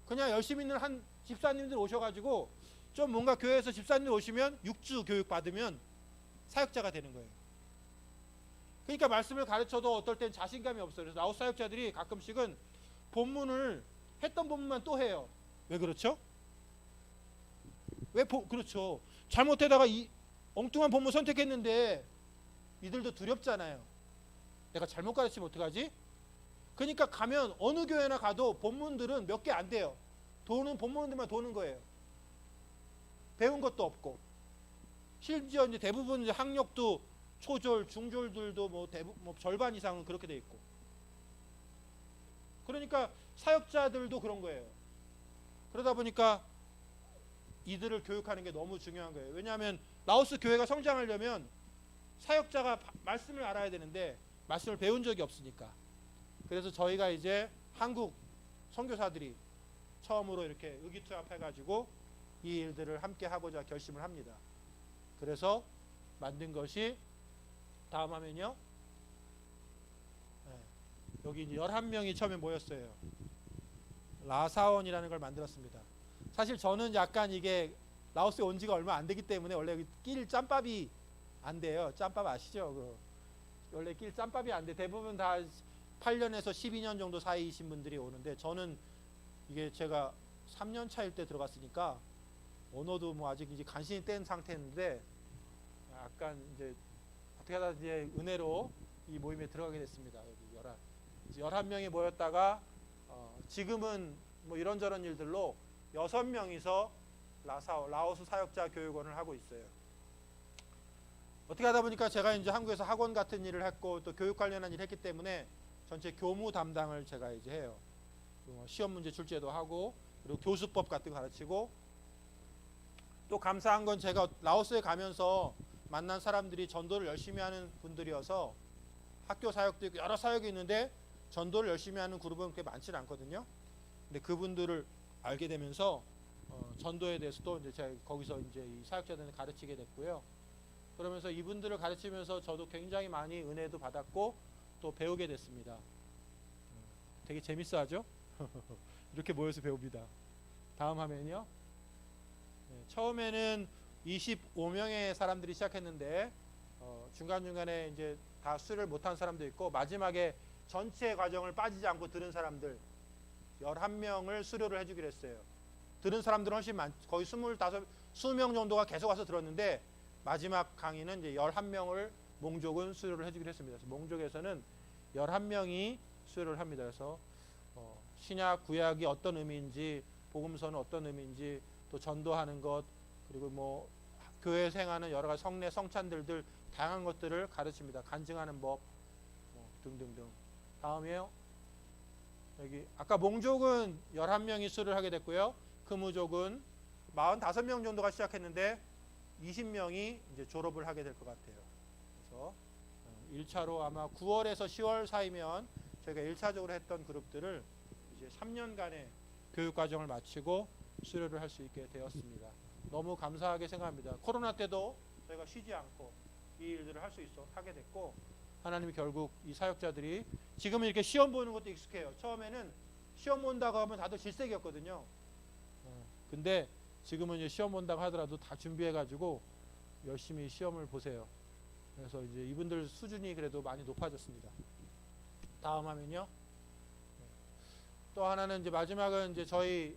그냥 열심히 있는 한 집사님들 오셔가지고 좀 뭔가 교회에서 집사님들 오시면 6주 교육 받으면 사역자가 되는 거예요. 그러니까 말씀을 가르쳐도 어떨 땐 자신감이 없어요. 그래서 라오스 사역자들이 가끔씩은 본문을 했던 본문만 또 해요. 왜 그렇죠? 그렇죠. 잘못하다가 이 엉뚱한 본문 선택했는데 이들도 두렵잖아요. 내가 잘못 가르치면 어떡하지? 그러니까 가면 어느 교회나 가도 본문들은 몇 개 안 돼요. 본문들만 도는 거예요. 배운 것도 없고. 심지어 이제 대부분 이제 학력도 초졸, 중졸들도 뭐 절반 이상은 그렇게 돼 있고. 그러니까 사역자들도 그런 거예요. 그러다 보니까 이들을 교육하는 게 너무 중요한 거예요. 왜냐하면 라오스 교회가 성장하려면 사역자가 말씀을 알아야 되는데 말씀을 배운 적이 없으니까. 그래서 저희가 이제 한국 선교사들이 처음으로 이렇게 의기투합해가지고 이 일들을 함께 하고자 결심을 합니다. 그래서 만든 것이 다음 화면이요. 네. 여기 이제 11명이 처음에 모였어요. 라사원이라는 걸 만들었습니다. 사실 저는 약간 이게 라오스에 온 지가 얼마 안 되기 때문에 원래 낄 짬밥이 안 돼요. 짬밥 아시죠? 원래 낄 짬밥이 안 돼. 대부분 다 8년에서 12년 정도 사이이신 분들이 오는데 저는 이게 제가 3년 차일 때 들어갔으니까 언어도 뭐 아직 이제 간신히 뗀 상태인데 약간 이제 어떻게 하다 이제 은혜로 이 모임에 들어가게 됐습니다. 여기 11명이 모였다가 지금은 뭐 이런저런 일들로 6명이서 라오스 사역자 교육원을 하고 있어요. 어떻게 하다 보니까 제가 이제 한국에서 학원 같은 일을 했고 또 교육 관련한 일을 했기 때문에 전체 교무 담당을 제가 이제 해요. 시험 문제 출제도 하고 그리고 교수법 같은 거 가르치고 또 감사한 건 제가 라오스에 가면서 만난 사람들이 전도를 열심히 하는 분들이어서 학교 사역도 있고 여러 사역이 있는데 전도를 열심히 하는 그룹은 그렇게 많지는 않거든요. 근데 그분들을 알게 되면서 전도에 대해서도 이제 제가 거기서 이제 이 사역자들을 가르치게 됐고요. 그러면서 이분들을 가르치면서 저도 굉장히 많이 은혜도 받았고 또 배우게 됐습니다. 되게 재밌어하죠? 이렇게 모여서 배웁니다. 다음 화면이요. 네, 처음에는 25명의 사람들이 시작했는데 중간중간에 이제 다 수를 못한 사람도 있고 마지막에 전체 과정을 빠지지 않고 들은 사람들 11명을 수료를 해주기로 했어요. 들은 사람들은 훨씬 거의 20명 정도가 계속 와서 들었는데 마지막 강의는 이제 11명을 몽족은 수료를 해주기로 했습니다. 그래서 몽족에서는 11명이 수료를 합니다. 그래서 신약 구약이 어떤 의미인지 복음서는 어떤 의미인지 또 전도하는 것 그리고 뭐 교회에서 행하는 여러 가지 성례 성찬들들 다양한 것들을 가르칩니다. 간증하는 법 등등등. 다음이에요. 여기 아까 몽족은 11명이 수를 하게 됐고요. 금우족은 45명 정도가 시작했는데 20명이 이제 졸업을 하게 될 것 같아요. 그래서 1차로 아마 9월에서 10월 사이면 저희가 1차적으로 했던 그룹들을 이제 3년간의 교육 과정을 마치고 수료를 할 수 있게 되었습니다. 너무 감사하게 생각합니다. 코로나 때도 저희가 쉬지 않고 이 일들을 하게 됐고, 하나님이 결국 이 사역자들이 지금은 이렇게 시험 보는 것도 익숙해요. 처음에는 시험 본다고 하면 다들 질색이었거든요. 근데 지금은 이제 시험 본다고 하더라도 다 준비해가지고 열심히 시험을 보세요. 그래서 이제 이분들 수준이 그래도 많이 높아졌습니다. 다음 화면요. 또 하나는 이제 마지막은 이제 저희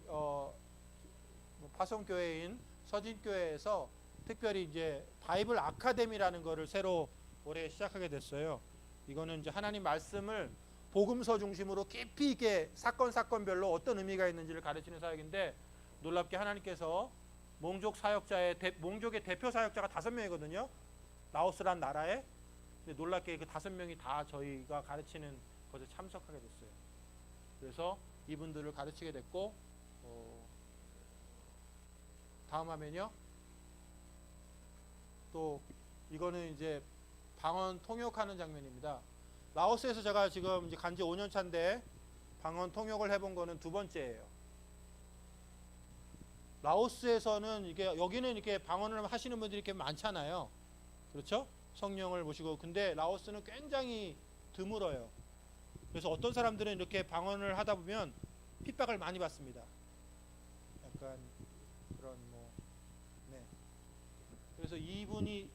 파송교회인 서진교회에서 특별히 이제 바이블 아카데미라는 거를 새로 올해 시작하게 됐어요. 이거는 이제 하나님 말씀을 복음서 중심으로 깊이 있게 사건별로 어떤 의미가 있는지를 가르치는 사역인데, 놀랍게 하나님께서 몽족의 대표 사역자가 5명이거든요. 라오스란 나라에. 근데 놀랍게 그 5명이 다 저희가 가르치는 것에 참석하게 됐어요. 그래서 이분들을 가르치게 됐고, 다음 화면요. 또 이거는 이제 방언 통역하는 장면입니다. 라오스에서 제가 지금 이제 간지 5년 차인데 방언 통역을 해본 거는 2번째예요. 라오스에서는 이게 여기는 이렇게 방언을 하시는 분들이 이렇게 많잖아요. 그렇죠? 성령을 모시고. 근데 라오스는 굉장히 드물어요. 그래서 어떤 사람들은 이렇게 방언을 하다 보면 핍박을 많이 받습니다. 약간 그런 네. 그래서 이분이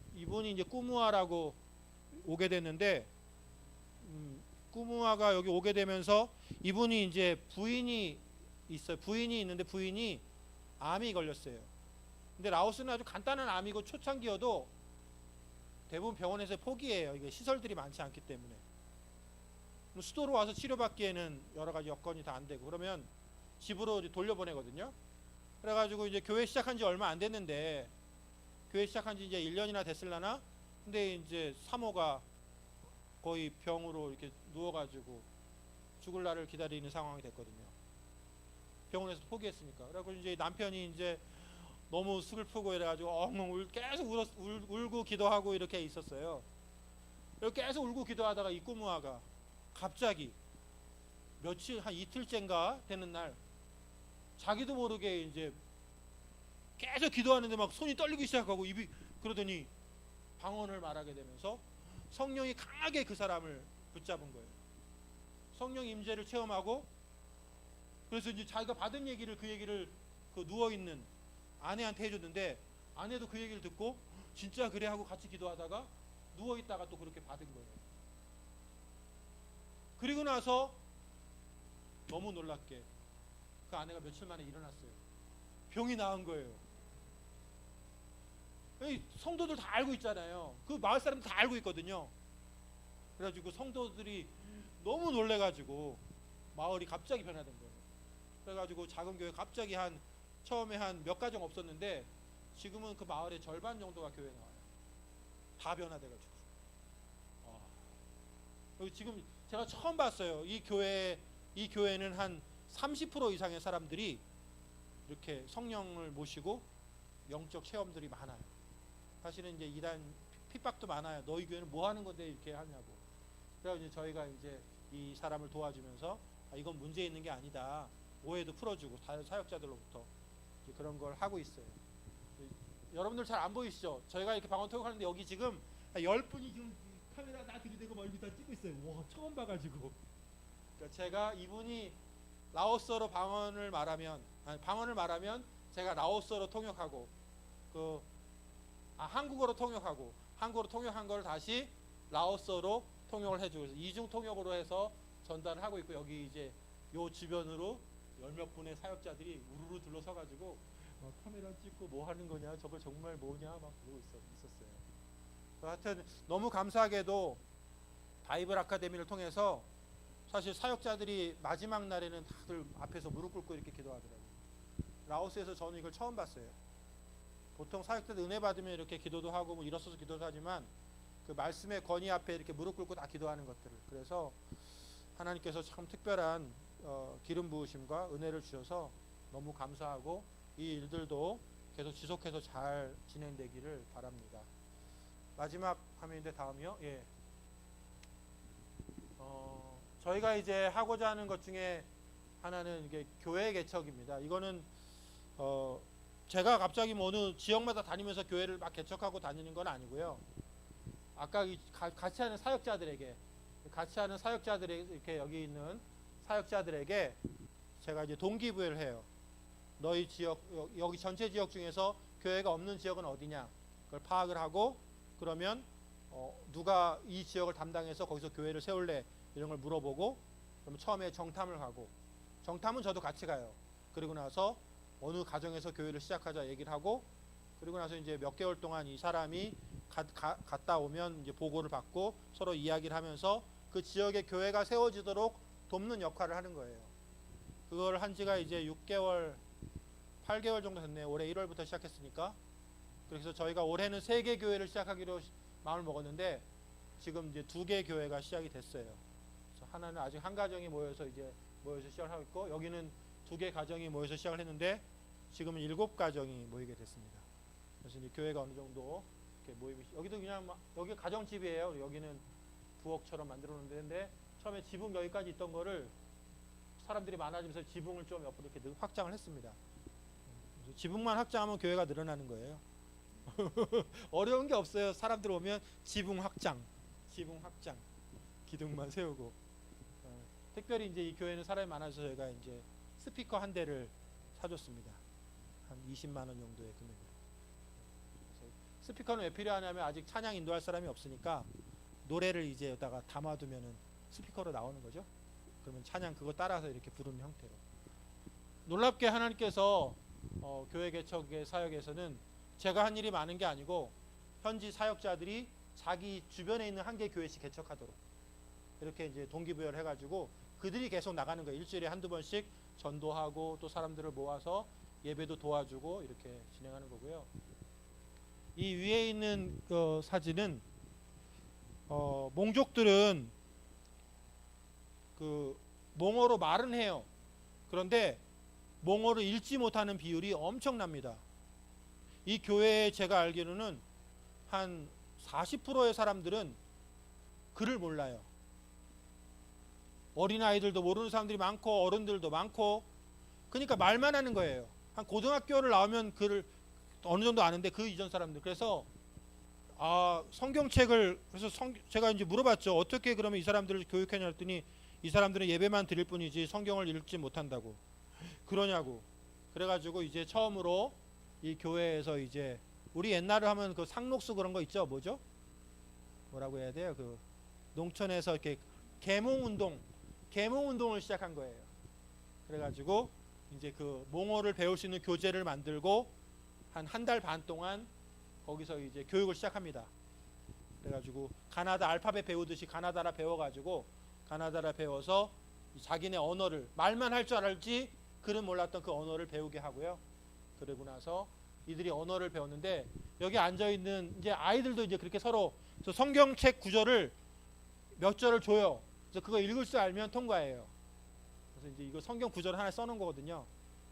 이제 꾸무아라고 오게 됐는데, 꾸무아가 여기 오게 되면서 이분이 이제 부인이 있어요. 부인이 있는데 부인이 암이 걸렸어요. 근데 라오스는 아주 간단한 암이고 초창기여도 대부분 병원에서 포기해요. 이게 시설들이 많지 않기 때문에. 수도로 와서 치료받기에는 여러 가지 여건이 다 안 되고, 그러면 집으로 이제 돌려보내거든요. 그래가지고 이제 교회 시작한 지 얼마 안 됐는데, 교회 시작한 지 이제 1년이나 됐을라나? 근데 이제 사모가 거의 병으로 이렇게 누워가지고 죽을 날을 기다리는 상황이 됐거든요. 병원에서 포기했으니까. 그래서 이제 남편이 이제 너무 슬프고 이래가지고 엉엉 계속 울고 기도하고 이렇게 있었어요. 이렇게 계속 울고 기도하다가 이 꾸무아가 갑자기 며칠 한 이틀째인가 되는 날 자기도 모르게 이제 계속 기도하는데 막 손이 떨리기 시작하고 입이 그러더니 방언을 말하게 되면서 성령이 강하게 그 사람을 붙잡은 거예요. 성령 임재를 체험하고, 그래서 이제 자기가 받은 얘기를 그 누워 있는 아내한테 해줬는데, 아내도 그 얘기를 듣고 진짜 그래 하고 같이 기도하다가 누워 있다가 또 그렇게 받은 거예요. 그리고 나서 너무 놀랍게 그 아내가 며칠 만에 일어났어요. 병이 나은 거예요. 성도들 다 알고 있잖아요. 그 마을 사람들 다 알고 있거든요. 그래가지고 성도들이 너무 놀래가지고 마을이 갑자기 변화된 거예요. 그래가지고 작은 교회 갑자기 처음에 한 몇 가정 없었는데 지금은 그 마을의 절반 정도가 교회 나와요. 다 변화돼가지고. 지금 제가 처음 봤어요. 이 교회는 한 30% 이상의 사람들이 이렇게 성령을 모시고 영적 체험들이 많아요. 사실은 이제 이단 핍박도 많아요. 너희 교회는 뭐 하는 건데 이렇게 하냐고. 그래서 이제 저희가 이제 이 사람을 도와주면서 이건 문제 있는 게 아니다. 오해도 풀어주고 다른 사역자들로부터 그런 걸 하고 있어요. 여러분들 잘 안 보이시죠? 저희가 이렇게 방언 통역하는데 여기 지금 10분이 지금 카메라 다 들이대고 멀리다 찍고 있어요. 와, 처음 봐가지고. 그러니까 제가 이분이 라오스어로 방언을 말하면 제가 라오스어로 통역하고 한국어로 통역한 걸 다시 라오스어로 통역을 해주고 이중 통역으로 해서 전달을 하고 있고, 여기 이제 요 주변으로 열몇 분의 사역자들이 우르르 둘러서가지고 카메라 찍고 뭐 하는 거냐, 저걸 정말 뭐냐 막 그러고 있었어요. 하여튼 너무 감사하게도 바이블 아카데미를 통해서 사실 사역자들이 마지막 날에는 다들 앞에서 무릎 꿇고 이렇게 기도하더라고요. 라오스에서 저는 이걸 처음 봤어요. 보통 사역자들 은혜 받으면 이렇게 기도도 하고 뭐 일어서서 기도도 하지만 그 말씀의 권위 앞에 이렇게 무릎 꿇고 다 기도하는 것들을, 그래서 하나님께서 참 특별한 기름 부으심과 은혜를 주셔서 너무 감사하고 이 일들도 계속 지속해서 잘 진행되기를 바랍니다. 마지막 화면인데 다음이요. 예. 저희가 이제 하고자 하는 것 중에 하나는 이게 교회 개척입니다. 이거는 제가 갑자기 뭐 어느 지역마다 다니면서 교회를 막 개척하고 다니는 건 아니고요. 아까 같이 하는 사역자들에게 이렇게 여기 있는 사역자들에게 제가 이제 동기부여를 해요. 너희 지역 여기 전체 지역 중에서 교회가 없는 지역은 어디냐? 그걸 파악을 하고 그러면 누가 이 지역을 담당해서 거기서 교회를 세울래? 이런 걸 물어보고 그러면 처음에 정탐을 가고 정탐은 저도 같이 가요. 그리고 나서 어느 가정에서 교회를 시작하자 얘기를 하고 그리고 나서 이제 몇 개월 동안 이 사람이 갔다 오면 이제 보고를 받고 서로 이야기를 하면서 그 지역의 교회가 세워지도록 돕는 역할을 하는 거예요. 그걸 한 지가 이제 6개월, 8개월 정도 됐네요. 올해 1월부터 시작했으니까. 그래서 저희가 올해는 3개 교회를 시작하기로 마음을 먹었는데 지금 이제 2개 교회가 시작이 됐어요. 그래서 하나는 아직 한 가정이 모여서 시작을 하고 있고 여기는 2개 가정이 모여서 시작을 했는데 지금은 7가정이 모이게 됐습니다. 그래서 이제 교회가 어느 정도 이렇게 모임이 여기도 그냥 여기 가정집이에요. 여기는 부엌처럼 만들어 놓은 데인데 처음에 지붕 여기까지 있던 거를 사람들이 많아지면서 지붕을 좀 옆으로 이렇게 확장을 했습니다. 그래서 지붕만 확장하면 교회가 늘어나는 거예요. 어려운 게 없어요. 사람들 오면 지붕 확장, 기둥만 세우고. 특별히 이제 이 교회는 사람이 많아서 저희가 이제 스피커 한 대를 사줬습니다. 한 20만 원 정도의 금액으로. 그래서 스피커는 왜 필요하냐면 아직 찬양 인도할 사람이 없으니까 노래를 이제 여기다가 담아두면은 스피커로 나오는 거죠. 그러면 찬양 그거 따라서 이렇게 부르는 형태로. 놀랍게 하나님께서 교회 개척의 사역에서는 제가 한 일이 많은 게 아니고 현지 사역자들이 자기 주변에 있는 한 개 교회씩 개척하도록 이렇게 이제 동기부여를 해가지고 그들이 계속 나가는 거예요. 일주일에 한두 번씩 전도하고 또 사람들을 모아서 예배도 도와주고 이렇게 진행하는 거고요. 이 위에 있는 사진은 몽족들은 그 몽어로 말은 해요. 그런데 몽어를 읽지 못하는 비율이 엄청납니다. 이 교회에 제가 알기로는 한 40%의 사람들은 글을 몰라요. 어린아이들도 모르는 사람들이 많고 어른들도 많고 그러니까 말만 하는 거예요. 한 고등학교를 나오면 글을 어느 정도 아는데 그 이전 사람들. 그래서 성경책을 그래서 제가 이제 물어봤죠. 어떻게 그러면 이 사람들을 교육하냐 했더니 이 사람들은 예배만 드릴 뿐이지 성경을 읽지 못한다고. 그러냐고. 그래가지고 이제 처음으로 이 교회에서 이제 우리 옛날에 하면 그 상록수 그런 거 있죠. 뭐죠? 뭐라고 해야 돼요? 그 농촌에서 이렇게 계몽운동을 시작한 거예요. 그래가지고 이제 그 몽어를 배울 수 있는 교재를 만들고 한 달 반 동안 거기서 이제 교육을 시작합니다. 그래가지고 가나다 알파벳 배우듯이 가나다라 배워가지고 가나다라 배워서 자기네 언어를 말만 할 줄 알지 글은 몰랐던 그 언어를 배우게 하고요. 그러고 나서 이들이 언어를 배웠는데 여기 앉아 있는 이제 아이들도 이제 그렇게 서로 성경책 구절을 몇 절을 줘요. 그래서 그거 읽을 줄 알면 통과해요. 그래서 이제 이거 성경 구절 하나 써놓은 거거든요.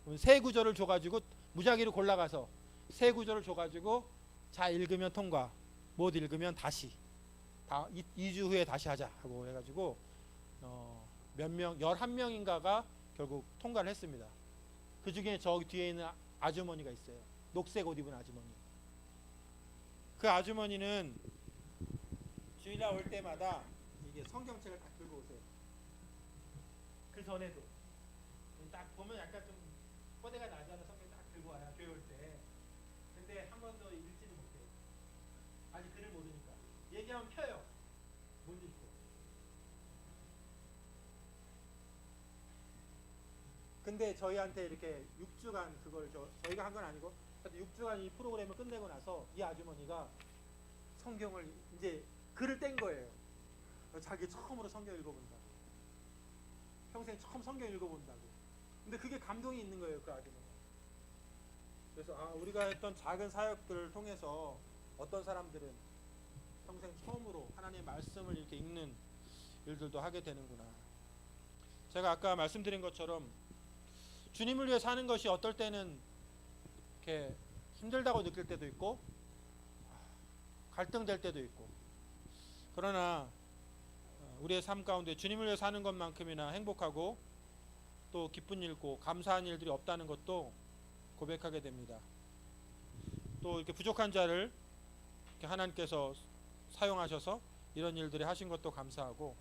그럼 세 구절을 줘가지고 무작위로 골라가서 세 구절을 줘가지고 잘 읽으면 통과, 못 읽으면 다시 2주 후에 다시 하자 하고 해가지고 몇 명, 11명인가가 결국 통과를 했습니다. 그 중에 저 뒤에 있는 아주머니가 있어요. 녹색 옷 입은 아주머니. 그 아주머니는 주일날 올 때마다 이게 성경책을 딱 들고 오세요. 그 전에도 딱 보면 약간 좀 뻗대가 나잖아. 성경 딱 들고 와요. 교회 올 때. 근데 한 번도 읽지는 못해요. 아직 글을 모르니까. 얘기하면 펴요. 못 읽고. 근데 저희한테 이렇게 6주간 그걸 저희가 한 건 아니고 6주간 이 프로그램을 끝내고 나서 이 아주머니가 성경을 이제 글을 뗀 거예요. 자기 처음으로 성경 읽어본다. 평생 처음 성경 읽어본다고. 근데 그게 감동이 있는 거예요, 그 아주머니. 그래서 우리가 했던 작은 사역들을 통해서 어떤 사람들은 평생 처음으로 하나님의 말씀을 이렇게 읽는 일들도 하게 되는구나. 제가 아까 말씀드린 것처럼 주님을 위해 사는 것이 어떨 때는 이렇게 힘들다고 느낄 때도 있고 갈등될 때도 있고, 그러나 우리의 삶 가운데 주님을 위해 사는 것만큼이나 행복하고 또 기쁜 일고 감사한 일들이 없다는 것도 고백하게 됩니다. 또 이렇게 부족한 자를 이렇게 하나님께서 사용하셔서 이런 일들을 하신 것도 감사하고,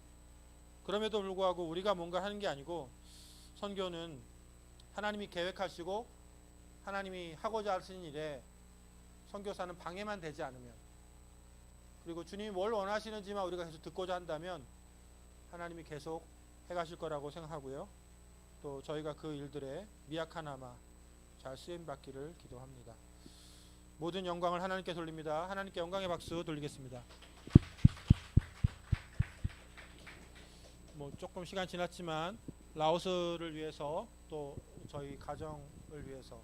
그럼에도 불구하고 우리가 뭔가 하는 게 아니고 선교는 하나님이 계획하시고 하나님이 하고자 하시는 일에 선교사는 방해만 되지 않으면, 그리고 주님이 뭘 원하시는지만 우리가 계속 듣고자 한다면 하나님이 계속 해가실 거라고 생각하고요. 또 저희가 그 일들에 미약하나마 잘 쓰임받기를 기도합니다. 모든 영광을 하나님께 돌립니다. 하나님께 영광의 박수 돌리겠습니다. 조금 시간 지났지만 라오스를 위해서, 또 저희 가정을 위해서,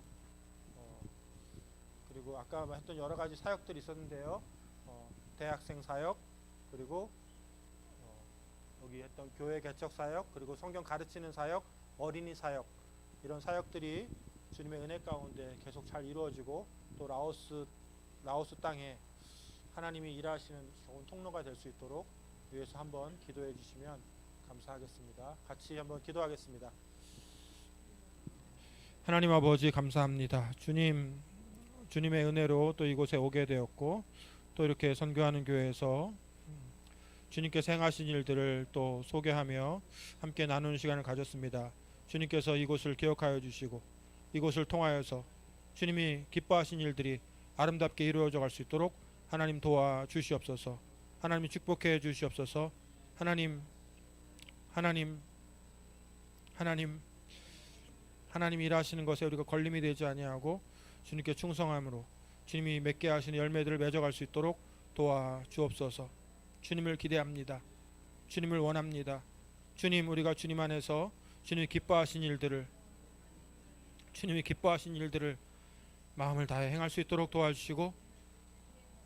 그리고 아까 했던 여러 가지 사역들이 있었는데요. 대학생 사역, 그리고 여기 했던 교회 개척 사역, 그리고 성경 가르치는 사역, 어린이 사역, 이런 사역들이 주님의 은혜 가운데 계속 잘 이루어지고 또 라오스 땅에 하나님이 일하시는 좋은 통로가 될 수 있도록 위해서 한번 기도해 주시면 감사하겠습니다. 같이 한번 기도하겠습니다. 하나님 아버지 감사합니다. 주님의 은혜로 또 이곳에 오게 되었고, 또 이렇게 선교하는 교회에서 주님께서 행하신 일들을 또 소개하며 함께 나누는 시간을 가졌습니다. 주님께서 이곳을 기억하여 주시고 이곳을 통하여서 주님이 기뻐하신 일들이 아름답게 이루어져 갈 수 있도록 하나님 도와 주시옵소서. 하나님 축복해 주시옵소서. 하나님 일하시는 것에 우리가 걸림이 되지 아니하고 주님께 충성함으로 주님이 맺게 하시는 열매들을 맺어갈 수 있도록 도와 주옵소서. 주님을 기대합니다. 주님을 원합니다. 주님, 우리가 주님 안에서 주님이 기뻐하신 일들을 마음을 다해 행할 수 있도록 도와주시고,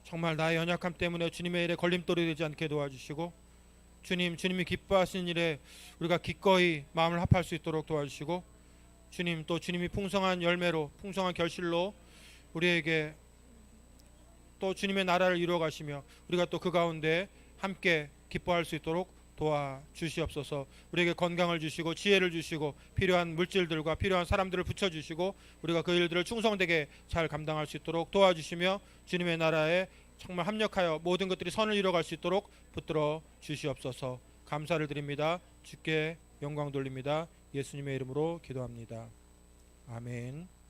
정말 나의 연약함 때문에 주님의 일에 걸림돌이 되지 않게 도와주시고, 주님이 기뻐하신 일에 우리가 기꺼이 마음을 합할 수 있도록 도와주시고, 주님, 또 주님이 풍성한 열매로, 풍성한 결실로 우리에게 또 주님의 나라를 이루어 가시며 우리가 또 그 가운데 함께 기뻐할 수 있도록 도와주시옵소서. 우리에게 건강을 주시고 지혜를 주시고 필요한 물질들과 필요한 사람들을 붙여주시고 우리가 그 일들을 충성되게 잘 감당할 수 있도록 도와주시며 주님의 나라에 정말 합력하여 모든 것들이 선을 이루어갈 수 있도록 붙들어 주시옵소서. 감사를 드립니다. 주께 영광 돌립니다. 예수님의 이름으로 기도합니다. 아멘.